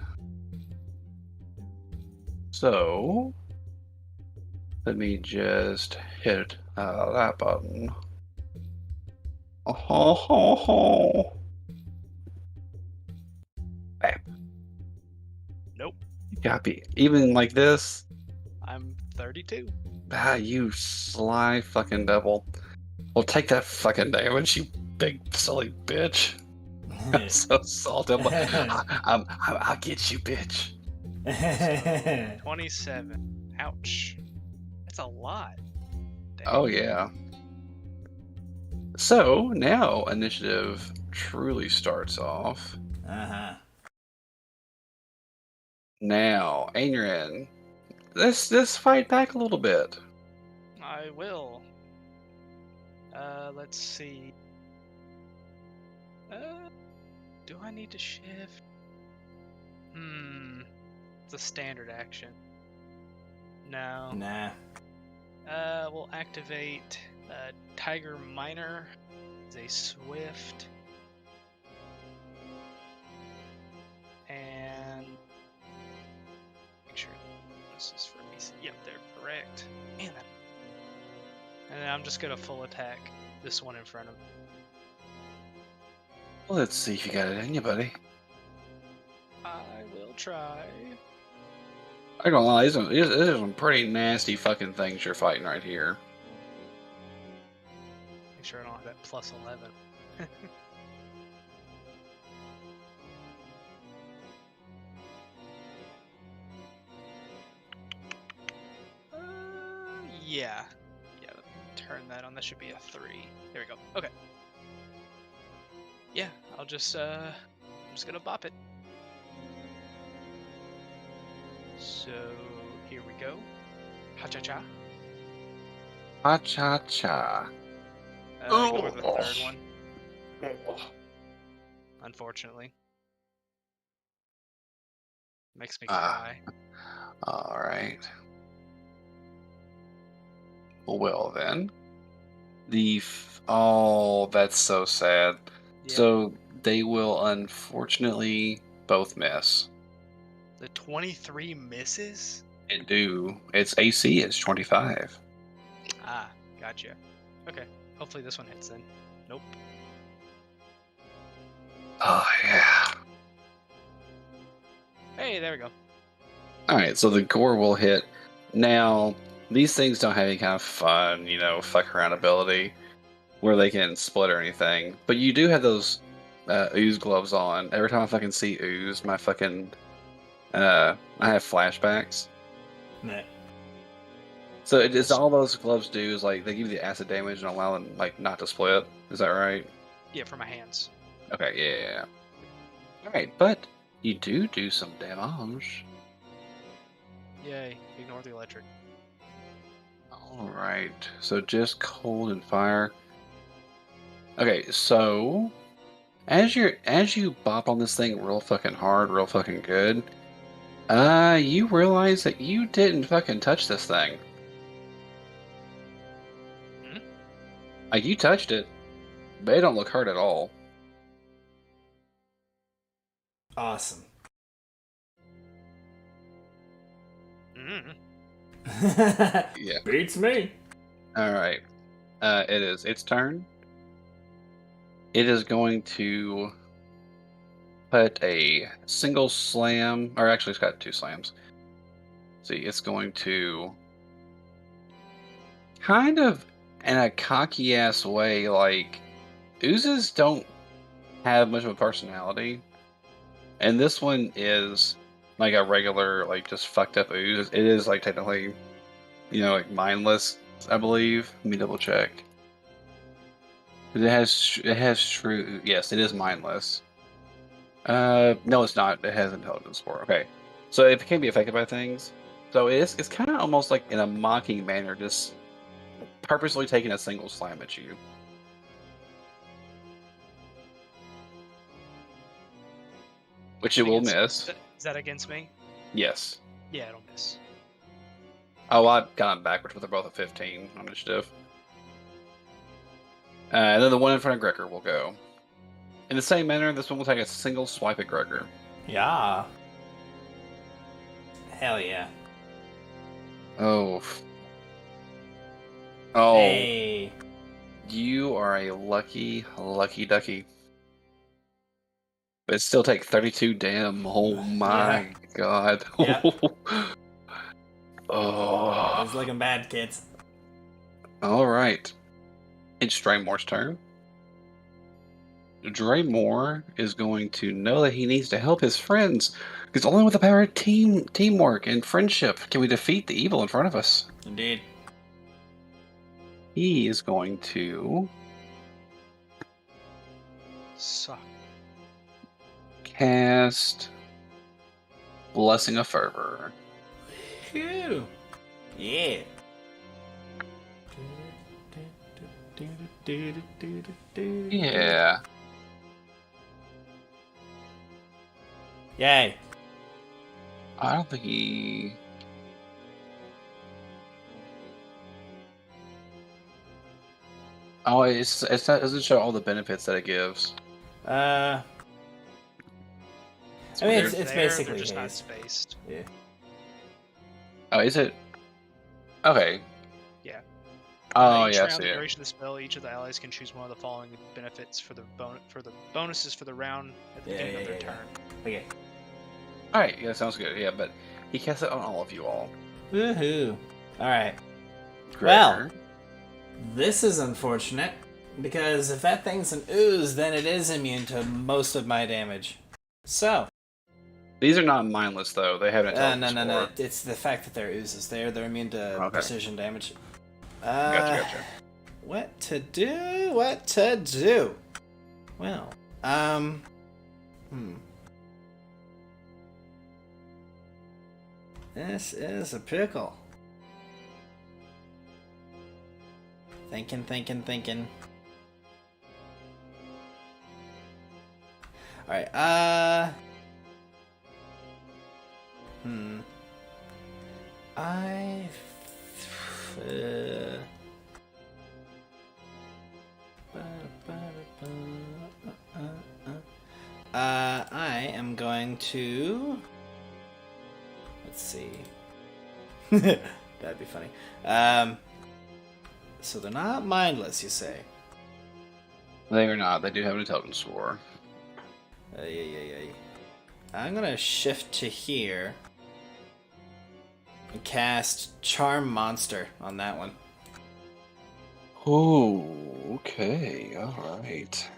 So let me just hit that button. Oh, ho, ho, ho. Bap. Nope. Copy. Even like this. I'm 32. Ah, you sly fucking devil. Well, take that fucking damage, you big silly bitch. I'm so salty. I'll get you, bitch. 27. Ouch. That's a lot. Dang. Oh yeah. So now initiative truly starts off. Uh-huh. Now, Adrian, let's fight back a little bit. I will. Let's see. Do I need to shift? It's a standard action. No. Nah. We'll activate Tiger Miner as a swift. And make sure this is for me. Yep, they're correct. Man, that. And then I'm just gonna full attack this one in front of me. Let's see if you got it in you, buddy. I will try. I gonna lie, these are some pretty nasty fucking things you're fighting right here. Make sure I don't have that plus 11. Yeah. Yeah, turn that on. That should be a 3. There we go. Okay. Yeah, I'm just gonna bop it. So, here we go. Ha-cha-cha. Ha-cha-cha. Ignore the third one, unfortunately. Makes me cry. Alright. Well then. Oh, that's so sad. Yeah. So they will unfortunately both miss. The 23 misses? It do. Its AC is 25. Ah, gotcha. Okay, hopefully this one hits then. Nope. Oh yeah. Hey, there we go. Alright, so the gore will hit. Now, these things don't have any kind of fun, fuck around ability where they can split or anything. But you do have those ooze gloves on. Every time I fucking see ooze, my fucking I have flashbacks. Nah. So it's all those gloves do is like they give you the acid damage and allow them like not to split. Is that right? Yeah, for my hands. Okay, yeah. All right, but you do some damage. Yay! Ignore the electric. All right, so just cold and fire. Okay, so as you bop on this thing real fucking hard, real fucking good, you realize that you didn't fucking touch this thing. Hmm? Like you touched it, but it don't look hurt at all. Awesome. Mm. Yeah. Beats me. All right. It is its turn. It is going to put a single slam, or actually, it's got two slams. See, it's going to kind of in a cocky ass way, like oozes don't have much of a personality, and this one is like a regular, like just fucked up ooze. It is like technically, like mindless, I believe. Let me double check. It has true. Yes, it is mindless. No, it's not. It has intelligence score. Okay, so it can be affected by things. So it's kind of almost like in a mocking manner, just purposely taking a single slam at you. Which it will miss. Is that against me? Yes. Yeah, it'll miss. Oh, I've gone backwards with both a 15 on initiative. And then the one in front of Gregor will go. In the same manner, this one will take a single swipe at Gregor. Yeah. Hell yeah. Oh. Oh. Hey. You are a lucky, lucky ducky. But it still take 32 damn. Oh my god. Yep. Oh. It's looking bad, kids. Alright. It's Draymore's turn. Draymore is going to know that he needs to help his friends. Because only with the power of teamwork and friendship can we defeat the evil in front of us. Indeed. He is going to Suck. cast Blessing of Fervor. Phew. Yeah. Yeah. Yay. I don't think he... Oh, it doesn't show all the benefits that it gives. I mean, They're it's there, basically they're just not haste. spaced. Yeah. Oh, is it? Okay. Yeah. Oh, Each yeah, I round, see the it. duration of the spell, each of the allies can choose one of the following benefits for the bonuses for the round at the beginning of their turn. Okay. Alright, yeah, sounds good. Yeah, but he casts it on all of you all. Woohoo. Alright. Gregor. Well, this is unfortunate, because if that thing's an ooze, then it is immune to most of my damage. So. These are not mindless, though. They have an intelligence No. score. It's the fact that they're oozes. They're immune to Okay. precision damage. Gotcha. What to do? Well, This is a pickle. Thinking. Alright, I am going to... Let's see. That'd be funny. So they're not mindless, you say? They are not. They do have an intelligence score. Yeah. I'm gonna shift to here and cast Charm Monster on that one. Oh, okay. Alright.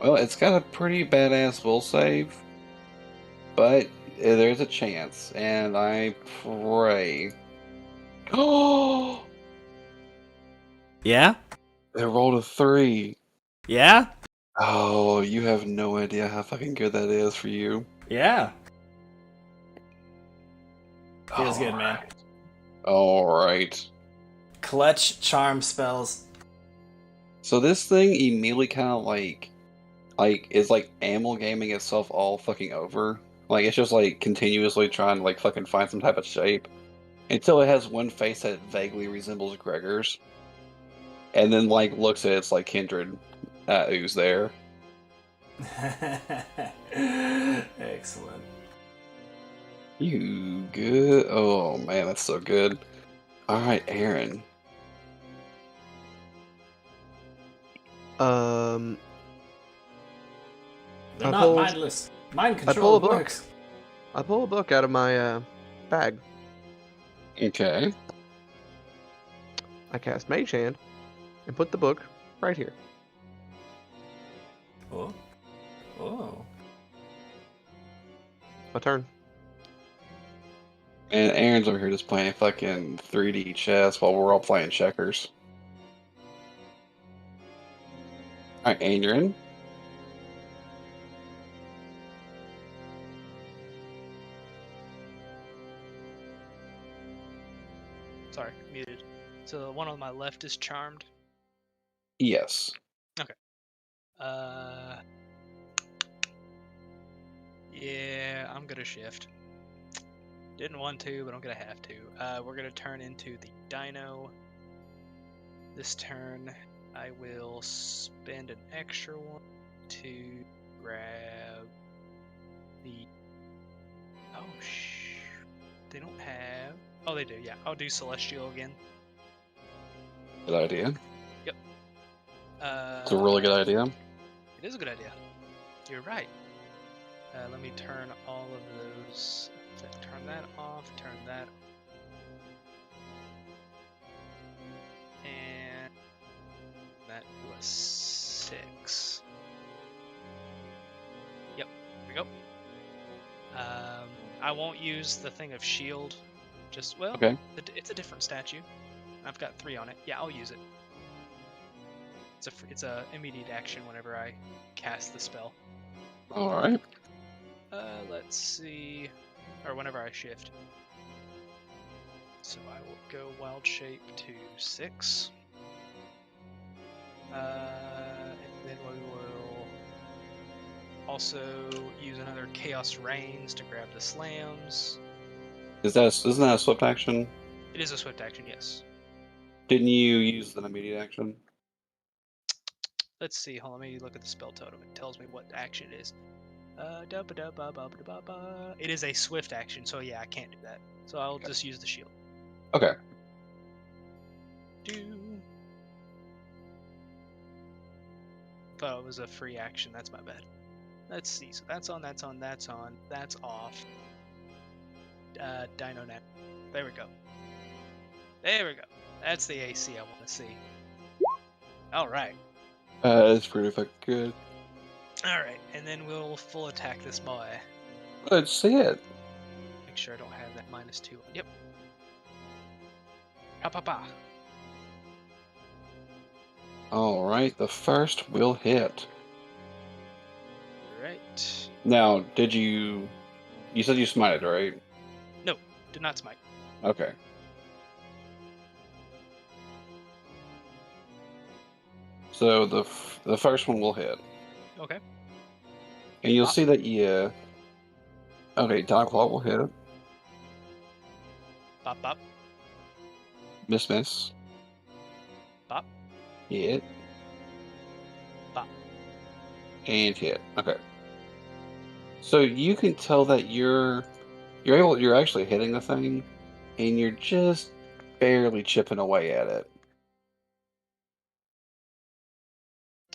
Well, it's got a pretty badass will save, but there's a chance, and I pray. Oh, Yeah? they rolled a 3. Yeah? Oh, you have no idea how fucking good that is for you. Yeah. Feels good, man. Alright. Clutch charm spells. So this thing immediately kind of is like amalgaming itself all fucking over. Like it's just like continuously trying to like fucking find some type of shape until it has one face that vaguely resembles Gregor's, and then like looks at its like kindred ooze there. Excellent. You good? Oh man, that's so good. All right, Aaron. Um, They're I not pulled- mindless. Mind pull control a book. works. I pull a book out of my bag. Okay. I cast Mage Hand and put the book right here. Oh. Oh. My turn. And Aaron's over here just playing fucking 3D chess while we're all playing checkers. All right, Aaron. Sorry, muted. So the one on my left is charmed. Yes. Yeah, I'm gonna shift. Didn't want to, but I'm gonna have to. We're gonna turn into the dino. This turn, I will spend an extra one to grab the. Oh they don't have. Oh, they do. Yeah, I'll do celestial again. Good idea. Uh, It's a really good idea. It is a good idea. You're right. Let me turn all of those. Turn that off. Turn that. And that was 6. Yep. Here we go. I won't use the thing of shield. Just Okay. it's a different statue. I've got 3 on it. Yeah, I'll use it. It's a immediate action whenever I cast the spell. All right. Let's see, or whenever I shift. So I will go wild shape to 6. And then we will also use another chaos reigns to grab the slams. Isn't that a swift action? It is a swift action, yes. Didn't you use an immediate action? Let's see. Hold on, let me look at the spell totem. It tells me what action it is. It is a swift action, so yeah, I can't do that. So I'll just use the shield. Okay. Thought it was a free action. That's my bad. Let's see. So that's on. That's on. That's on. That's off. Dino now. There we go. There we go. That's the AC I want to see. All right. That's pretty fucking good. All right, and then we'll full attack this boy. Let's see it. Make sure I don't have that -2. Yep. Pa pa pa. All right, the first will hit. Right. Now, did you? You said you smited, right? No, did not smite. Okay. So the first one will hit, Okay. and you'll see that yeah. Okay, Dogclaw will hit. Bop bop. Miss. Bop. Hit. Bop. And hit. Okay. So you can tell that you're actually hitting the thing, and you're just barely chipping away at it.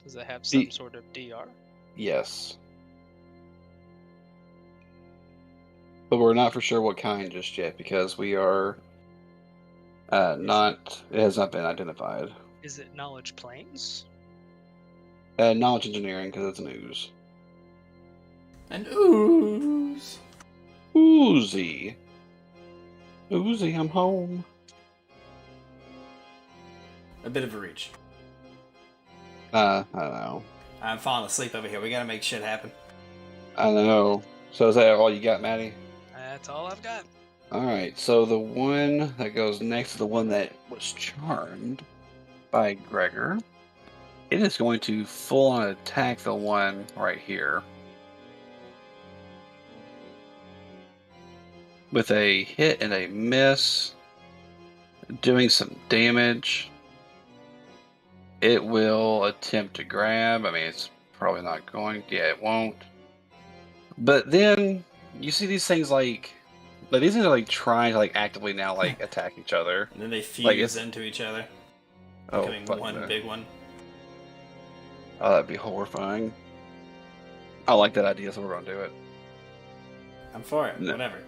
Does it have some sort of DR? Yes. But we're not for sure what kind just yet because we are not. It has not been identified. Is it knowledge planes? Knowledge engineering, because it's an ooze. An ooze. Oozy. Oozy, I'm home. A bit of a reach. I don't know. I'm falling asleep over here. We gotta make shit happen. I know. So is that all you got, Maddie? That's all I've got. Alright, so the one that goes next to the one that was charmed by Gregor, it is going to full on attack the one right here. With a hit and a miss, doing some damage. It will attempt to grab. I mean, it's probably not going. Yeah, it won't. But then you see these things like these things are like trying to like actively now like attack each other. And then they fuse Like, it's- into each other, Oh, becoming fuck one that. big one. Oh, that'd be horrifying. I like that idea, so we're gonna do it. I'm for it. No. Whatever.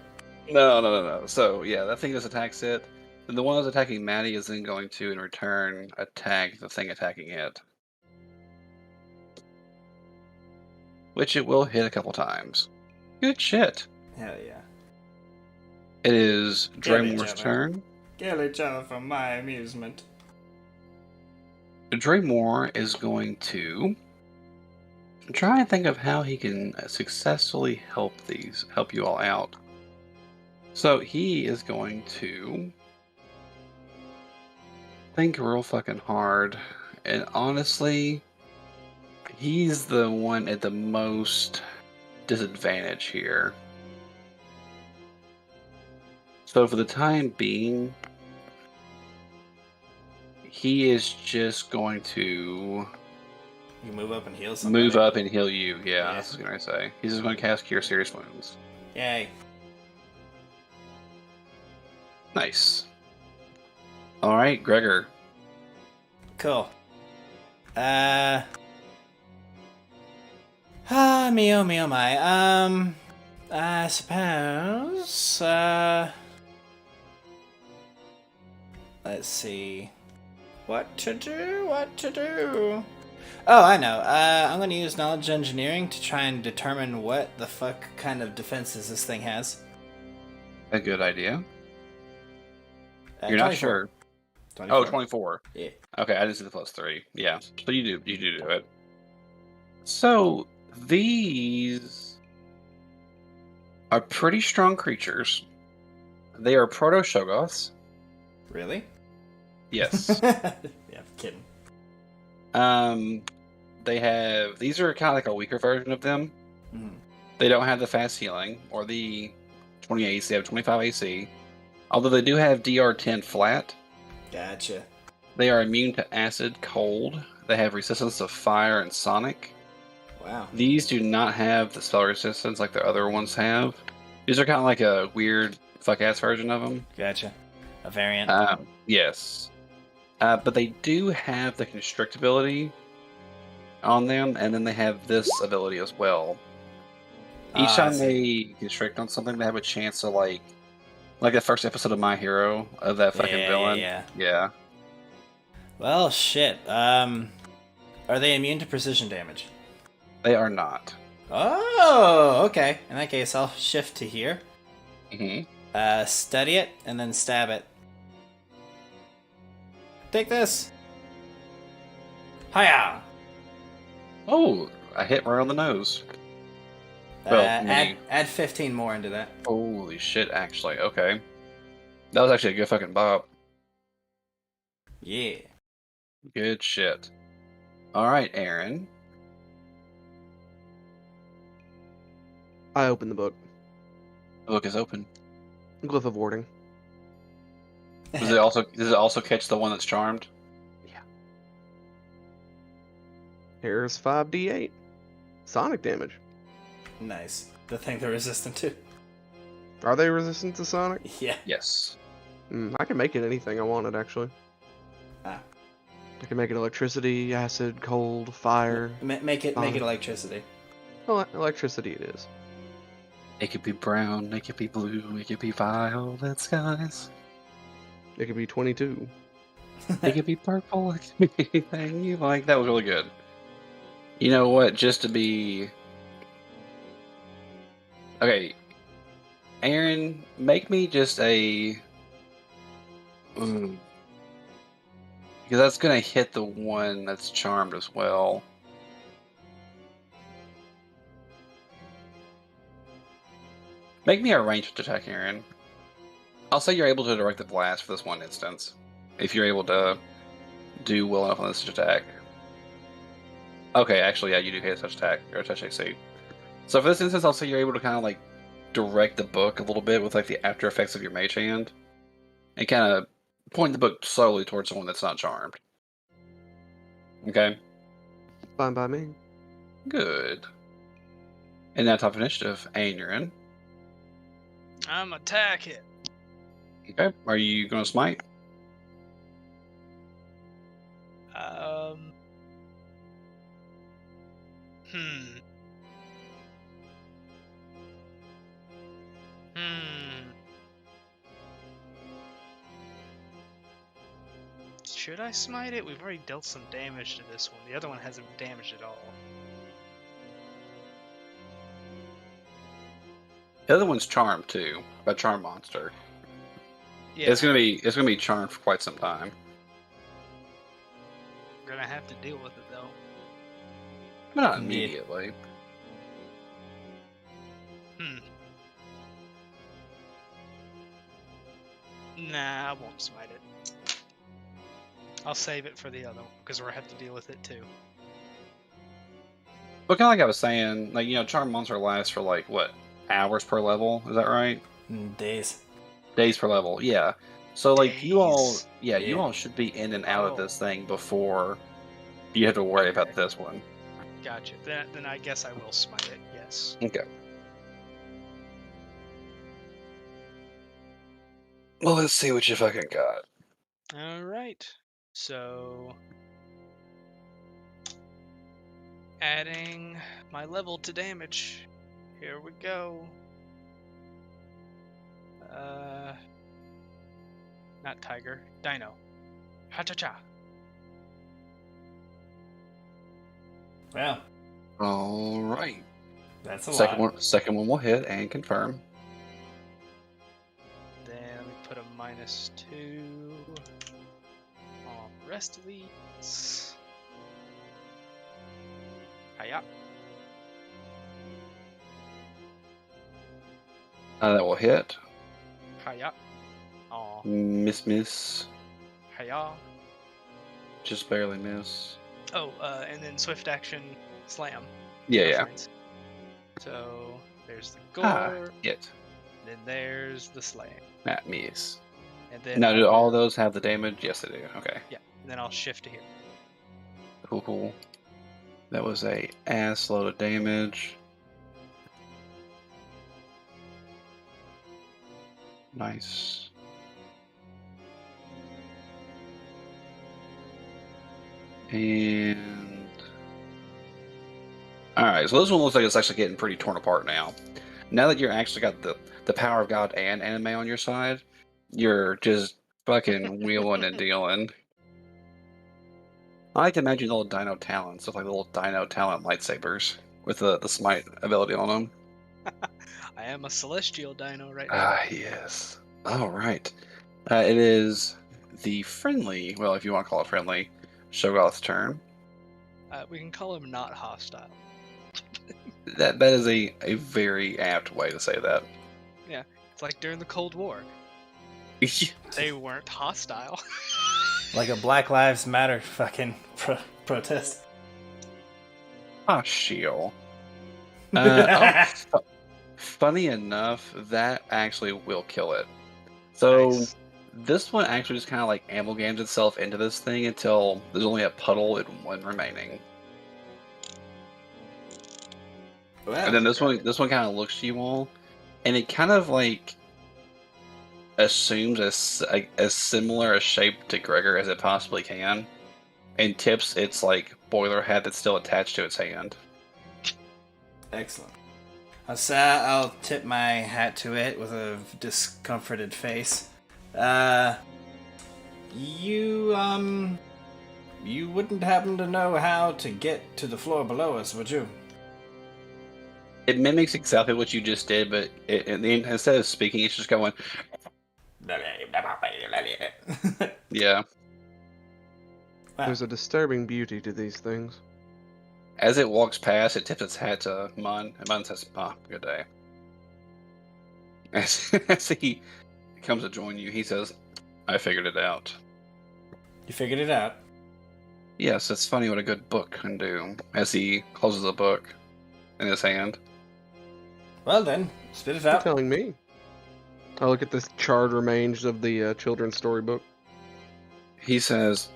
No. So yeah, that thing just attacks it. Then the one that's attacking Maddie is then going to, in return, attack the thing attacking it. Which it will hit a couple times. Good shit. Hell yeah. It is Kill each Draymore's other. turn. Kill each other for my amusement. Draymore is going to try and think of how he can successfully help you all out. So he is going to think real fucking hard, and honestly, he's the one at the most disadvantage here. So for the time being, he is just going to You move up and heal somebody. move up and heal you. Yeah, Yeah. that's what I was gonna say. He's just going to cast Cure Serious Wounds. Yay. Nice. All right, Gregor. Cool. Me oh my. I suppose, let's see. What to do? Oh, I know. I'm gonna use knowledge engineering to try and determine what the fuck kind of defenses this thing has. A good idea. You're not 24. sure. 24. Oh, 24. Yeah. Okay, I didn't see the +3. Yeah, so you do it. So these are pretty strong creatures. They are proto-shoggoths. Really? Yes. Yeah, I'm kidding. These are kind of like a weaker version of them. Mhm. They don't have the fast healing or the 20 AC. They have 25 AC. Although they do have DR10 flat. Gotcha. They are immune to acid, cold. They have resistance to fire and sonic. Wow. These do not have the spell resistance like the other ones have. These are kind of like a weird fuck-ass version of them. Gotcha. A variant. Yes. But they do have the constrict ability on them, and then they have this ability as well. Each I time see. they constrict on something, they have a chance to like the first episode of My Hero of that fucking villain. Yeah. Well, shit. Are they immune to precision damage? They are not. Oh, okay. In that case, I'll shift to here. Mm-hmm. Study it, and then stab it. Take this. Hiya! Oh, I hit right on the nose. Well, add 15 more into that. Holy shit, actually. Okay. That was actually a good fucking bop. Yeah. Good shit. Alright, Aaron. I open the book. The book is open. Glyph of Warding. Does it also catch the one that's charmed? Yeah. Here's 5d8. Sonic damage. Nice. The thing they're resistant to. Are they resistant to Sonic? Yeah. Yes. I can make it anything I wanted, actually. Ah. I can make it electricity, acid, cold, fire. Make it electricity. Well, electricity it is. It could be brown, it could be blue, it could be violet skies. It could be 22. It could be purple, it could be anything you like. That was really good. You know what? Just to be okay, Aaron, make me just a because that's gonna hit the one that's charmed as well. Make me a ranged attack, Aaron. I'll say you're able to direct the blast for this one instance, if you're able to do well enough on this attack. Okay, actually, yeah, you do hit a touch attack or a touch AC. So for this instance, I'll say you're able to kind of like direct the book a little bit with like the after effects of your mage hand, and kind of point the book slowly towards someone that's not charmed. Okay, Fine by me. good. And now top initiative, and you're in. I'm attack it. Okay, are you going to smite? Hmm. Should I smite it? We've already dealt some damage to this one. The other one hasn't damaged at all. The other one's charmed too, by charm monster. Yeah, It's gonna be charmed for quite some time. we're gonna have to deal with it though. But not Yeah. immediately. Nah, I won't smite it. I'll save it for the other one, because we'll have to deal with it too. But kind of like I was saying, like, charm monster lasts for like what, hours per level? Is that right? Days. Days per level, yeah. So like you all, Days. you Yeah. all should be in and out of Oh. this thing before you have to worry about Okay. this one. Gotcha. Then I guess I will smite it, yes. Okay. Well, let's see what you fucking got. Alright. So... adding my level to damage. Here we go. Not tiger. Dino. Ha-cha-cha. Wow, All right. that's a Second lot. one, second one will hit and confirm. Then let me put a -2 on the rest of these. Hiya. That will hit. Hiya. Aw. Miss. Hiya. Just barely miss. Oh, and then swift action slam. Yeah, No yeah. friends. So there's the Ah, gore, hit. then there's the slam, Not miss. and then Now, I do all will- those have the damage? Yes, they do. Okay. Yeah, and then I'll shift to here. Cool. That was a ass load of damage. Nice. And all right, so this one looks like it's actually getting pretty torn apart now. Now that you're actually got the power of God and anime on your side, you're just fucking wheeling and dealing. I like to imagine little dino talents, with like little dino talent lightsabers with the smite ability on them. I am a celestial dino right now. Ah, yes. All right. It is the friendly, well, if you want to call it friendly, Shogoth's turn. We can call him not hostile. That is a very apt way to say that. It's like during the Cold War. They weren't hostile. Like a Black Lives Matter fucking protest. Ah, shield. Funny enough, that actually will kill it. So Nice. this one actually just kind of like amalgams itself into this thing until there's only a puddle and one remaining. And then this one kind of looks to you all, and it kind of like assumes as similar a shape to Gregor as it possibly can, and tips its like boiler hat that's still attached to its hand. Excellent. I'll tip my hat to it with a discomforted face. You You wouldn't happen to know how to get to the floor below us, would you? It mimics exactly what you just did, but instead of speaking, it's just going, yeah. Wow. There's a disturbing beauty to these things. As it walks past, it tips its hat to Mun, and Mun says, good day. As he comes to join you, he says, I figured it out. You figured it out. Yes, it's funny what a good book can do, as he closes the book in his hand. Well then, spit it You're out. telling me. I look at the charred remains of the children's storybook. He says,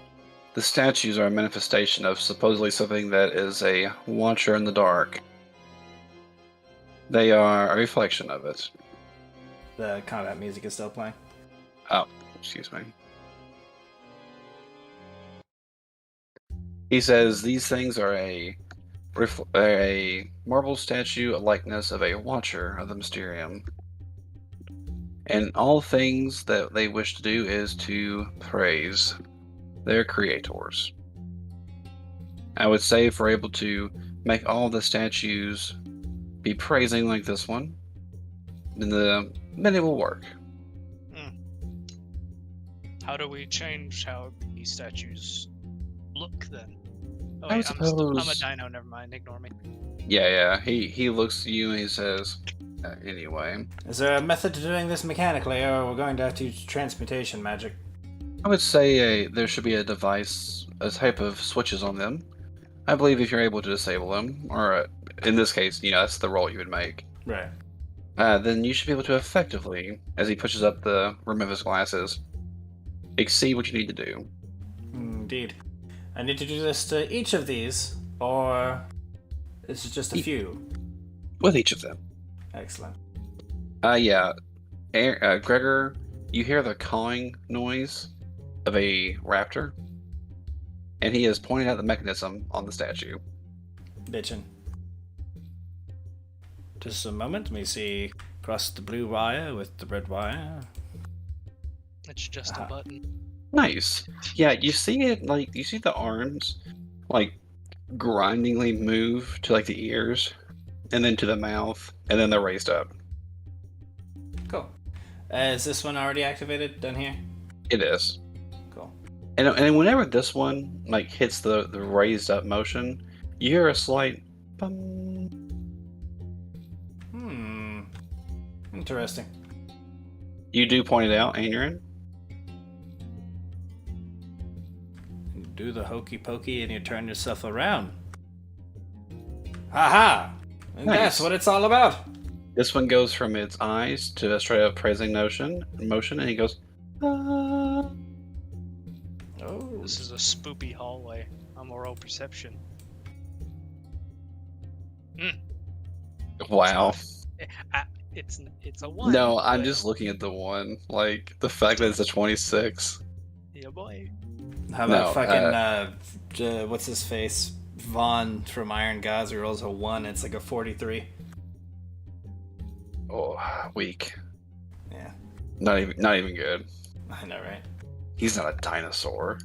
the statues are a manifestation of supposedly something that is a watcher in the dark. They are a reflection of it. The combat music is still playing. Oh, excuse me. He says these things are a marble statue, a likeness of a watcher of the Mysterium. And all things that they wish to do is to praise their creators. I would say if we're able to make all the statues be praising like this one, then it will work. How do we change how these statues look then? Oh, I wait, I'm a suppose- dino, never mind, ignore me. Yeah. He looks at you and he says, anyway. Is there a method to doing this mechanically, or we're going to have to use transmutation magic? I would say there should be a device, a type of switches on them. I believe if you're able to disable them, or in this case, that's the roll you would make. Right. Then you should be able to effectively, as he pushes up the rim of his glasses, exceed what you need to do. Indeed. I need to do this to each of these, or this is just a few? With each of them. Excellent. Yeah. Gregor, you hear the cawing noise of a raptor, and he has pointed out the mechanism on the statue. Bitchin'. Just a moment, let me see. Cross the blue wire with the red wire. It's just a button. Nice. Yeah, you see it, you see the arms, grindingly move to, the ears, and then to the mouth, and then they're raised up. Cool. Is this one already activated down here? It is. Cool. And whenever this one, hits the raised up motion, you hear a slight bum. Interesting. You do point it out, Adrian. You do the hokey pokey and you turn yourself around. Haha! And Nice. that's what it's all about. This one goes from its eyes to a straight up praising motion, and he goes, Oh. This is a spoopy hallway. I'm a roll perception. wow. It's a 1. No, I'm but- just looking at the one. The fact that it's a 26. Yeah, boy. How about fucking, what's his face? Vaughn from Iron Gods, who rolls a 1, it's like a 43. Oh, weak. Yeah, Not even good. I know, right? He's not a dinosaur.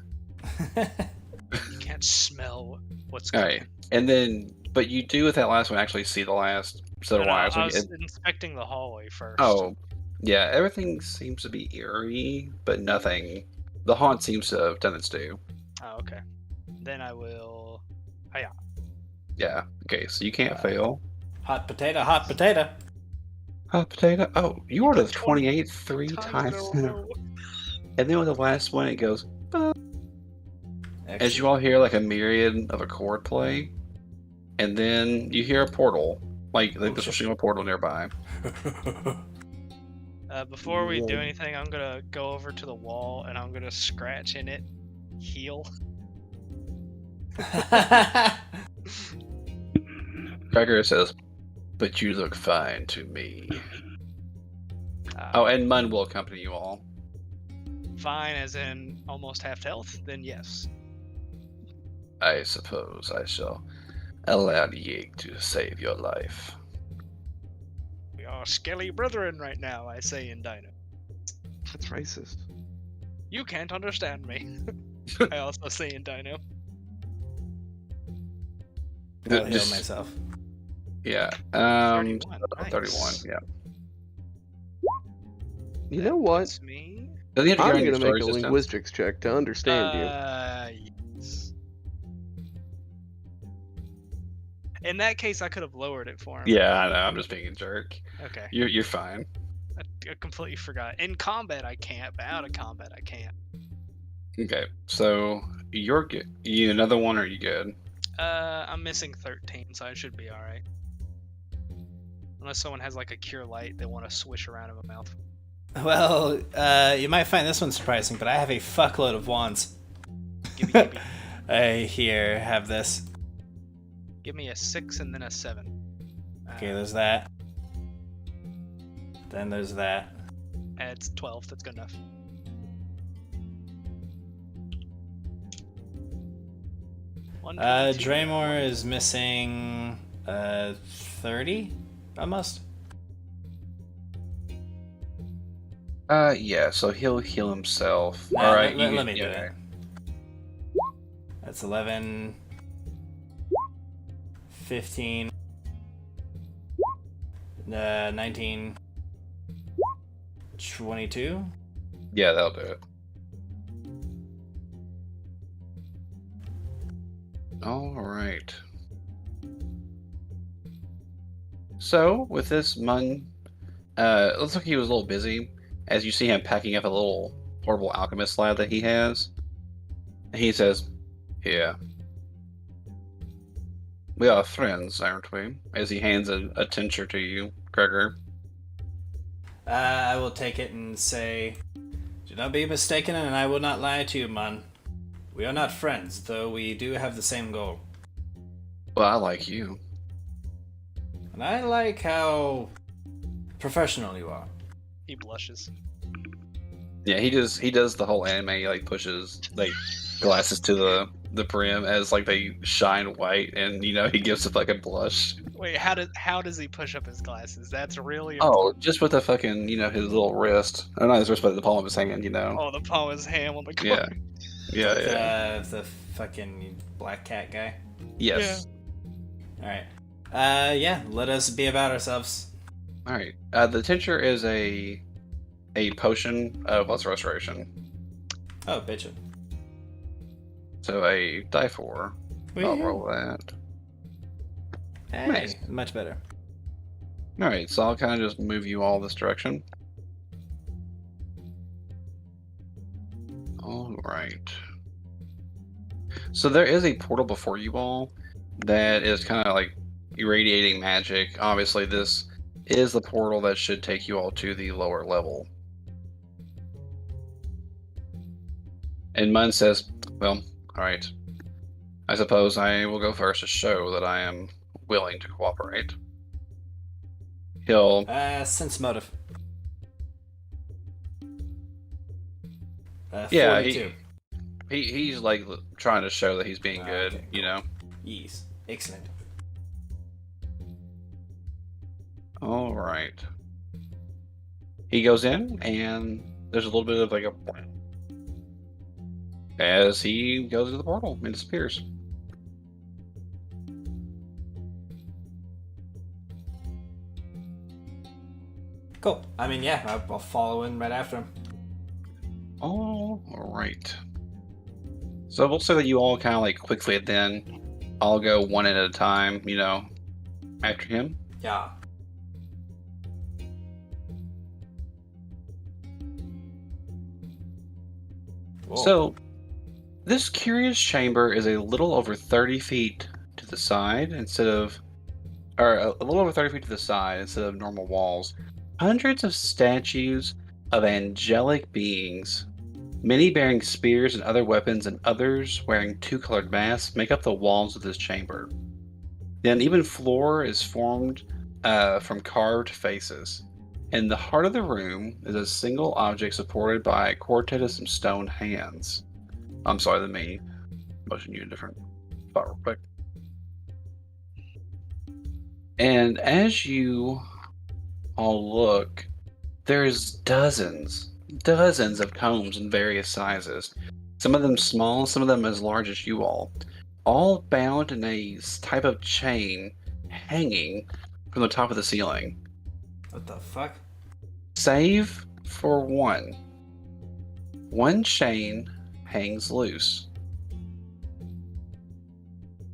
You can't smell what's All coming. right, and then, but you do with that last one actually see the last set of No, wires. I was inspecting the hallway first. Oh, yeah, everything seems to be eerie, but nothing. The haunt seems to have done its due. Oh, okay. Then I will. Yeah. Okay, so you can't fail. Hot potato, hot potato. Hot potato. Oh, you rolled a 28 Times 3 times. in a row. And then with the last one, it goes. As you all hear a myriad of a chord play, and then you hear a portal, there's pushing a portal nearby. Before we do anything, I'm gonna go over to the wall and I'm gonna scratch in it, heal. Gregor says, "But you look fine to me." Uh, Oh, and Mun will accompany you all. Fine, as in almost half health. Then yes. I suppose I shall allow Yig to save your life. We are skelly brethren right now, I say in Dino. That's racist. You can't understand me. I also say in Dino. I'll heal Just- myself. Yeah. 31. 31. Nice. Yeah. You That know what? puts me. Doesn't he have to I'm go in your gonna make storage a distance? linguistics check to understand you. Yes. In that case, I could have lowered it for him. Yeah, I know. I'm just being a jerk. Okay. You're fine. I completely forgot. In combat, I can't, but out of combat, I can't. Okay, so you're good. You another one, or are you good? I'm missing 13, so I should be alright. Unless someone has like a cure light they want to swish around in my mouth. Well, you might find this one surprising, but I have a fuckload of wands. Give me. Here, have this. Give me a 6 and then a 7. Okay, there's that. Then there's that. It's 12. That's good enough. One, 22. Draymore is missing 30, almost. Yeah. So he'll heal himself. Nah, All right. let me do it. That's 11, 15, 19, 22. Yeah, that'll do it. All right. So with this Mun, it looks like he was a little busy. As you see him packing up a little portable alchemist lab that he has, he says, "Here, we are friends, aren't we?" As he hands a tincture to you, Gregor. I will take it and say, do not be mistaken, and I will not lie to you, man. We are not friends, though we do have the same goal. Well, I like you. And I like how professional you are. He blushes. Yeah, he does the whole anime. He like pushes like glasses to the brim as like they shine white, and he gives a fucking blush. Wait, how does he push up his glasses? That's really Oh, just with the fucking his little wrist. Oh, not his wrist, but the palm of his hand. Oh, the palm of his hand on the Yeah. corner. Yeah, Like yeah. the fucking black cat guy. Yes. Alright. Yeah, let us be about ourselves. All right. The tincture is a potion of less restoration. Oh, bitchin'. So a die 4. I'll roll that. Hey, Nice. much better. All right. So I'll kind of just move you all this direction. All right. So there is a portal before you all that is kind of like irradiating magic. Obviously, this is the portal that should take you all to the lower level. And Mun says, well, all right. I suppose I will go first to show that I am willing to cooperate. He'll Sense motive. Yeah, 42. he's like trying to show that he's being good, Okay, you know. Yes. Excellent. All right. He goes in, and there's a little bit of like a as he goes to the portal and disappears. Cool. I mean, yeah, I'll follow in right after him. All right. So we'll say that you all kind of like quickly then. I'll go one at a time, after him. Yeah. Whoa. So, this curious chamber is a little over 30 feet to the side or a little over 30 feet to the side instead of normal walls. Hundreds of statues of angelic beings, many bearing spears and other weapons, and others wearing two-colored masks, make up the walls of this chamber. The uneven floor is formed from carved faces. In the heart of the room is a single object supported by a quartet of some stone hands. I'm sorry, let me motion you a different spot real quick. And as you all look, there's dozens of tomes in various sizes. Some of them small, some of them as large as you all. all bound in a type of chain hanging from the top of the ceiling. What the fuck? Save for one. One chain hangs loose.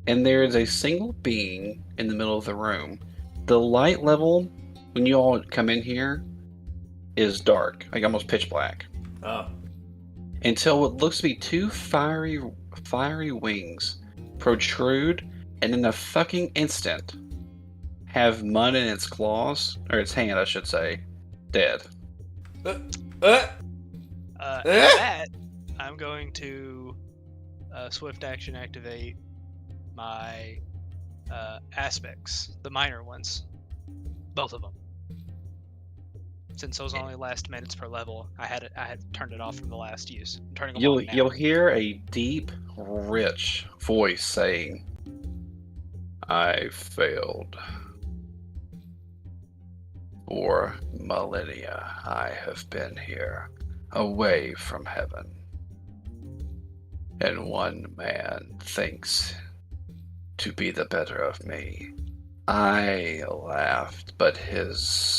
And there is a single being in the middle of the room. The light level, when you all come in here, is dark, like almost pitch black. Oh. Until what looks to be two fiery wings protrude, and in a fucking instant, have mud in its claws, or its hand, I should say, dead. At that, I'm going to swift action activate my aspects, the minor ones, both of them. Since those only last minutes per level, I had turned it off from the last use. I'm turning them on now. You'll hear a deep, rich voice saying, "I failed. For millennia I have been here, away from heaven. And one man thinks to be the better of me. I laughed, but his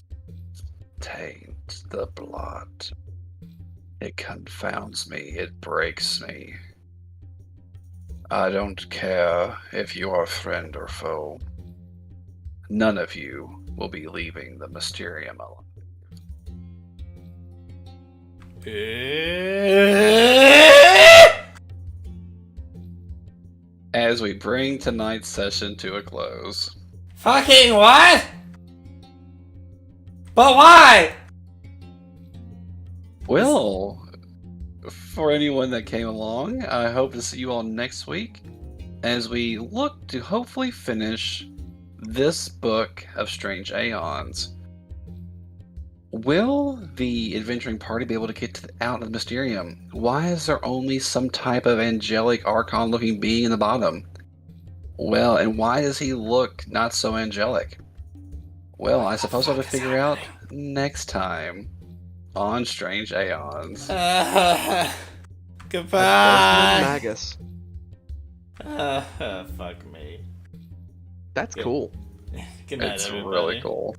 taint the blood. It confounds me, it breaks me. I don't care if you are friend or foe. None of you will be leaving the Mysterium alive." As we bring tonight's session to a close. Fucking what? But why? Well, for anyone that came along, I hope to see you all next week as we look to hopefully finish this book of Strange Aeons. Will the adventuring party be able to get out of the Mysterium? Why is there only some type of angelic archon-looking being in the bottom? Well, and why does he look not so angelic? Well, I suppose I'll have to figure out next time on Strange Aeons. Goodbye. Magus. Fuck me. That's cool. Good night, It's everybody. really cool.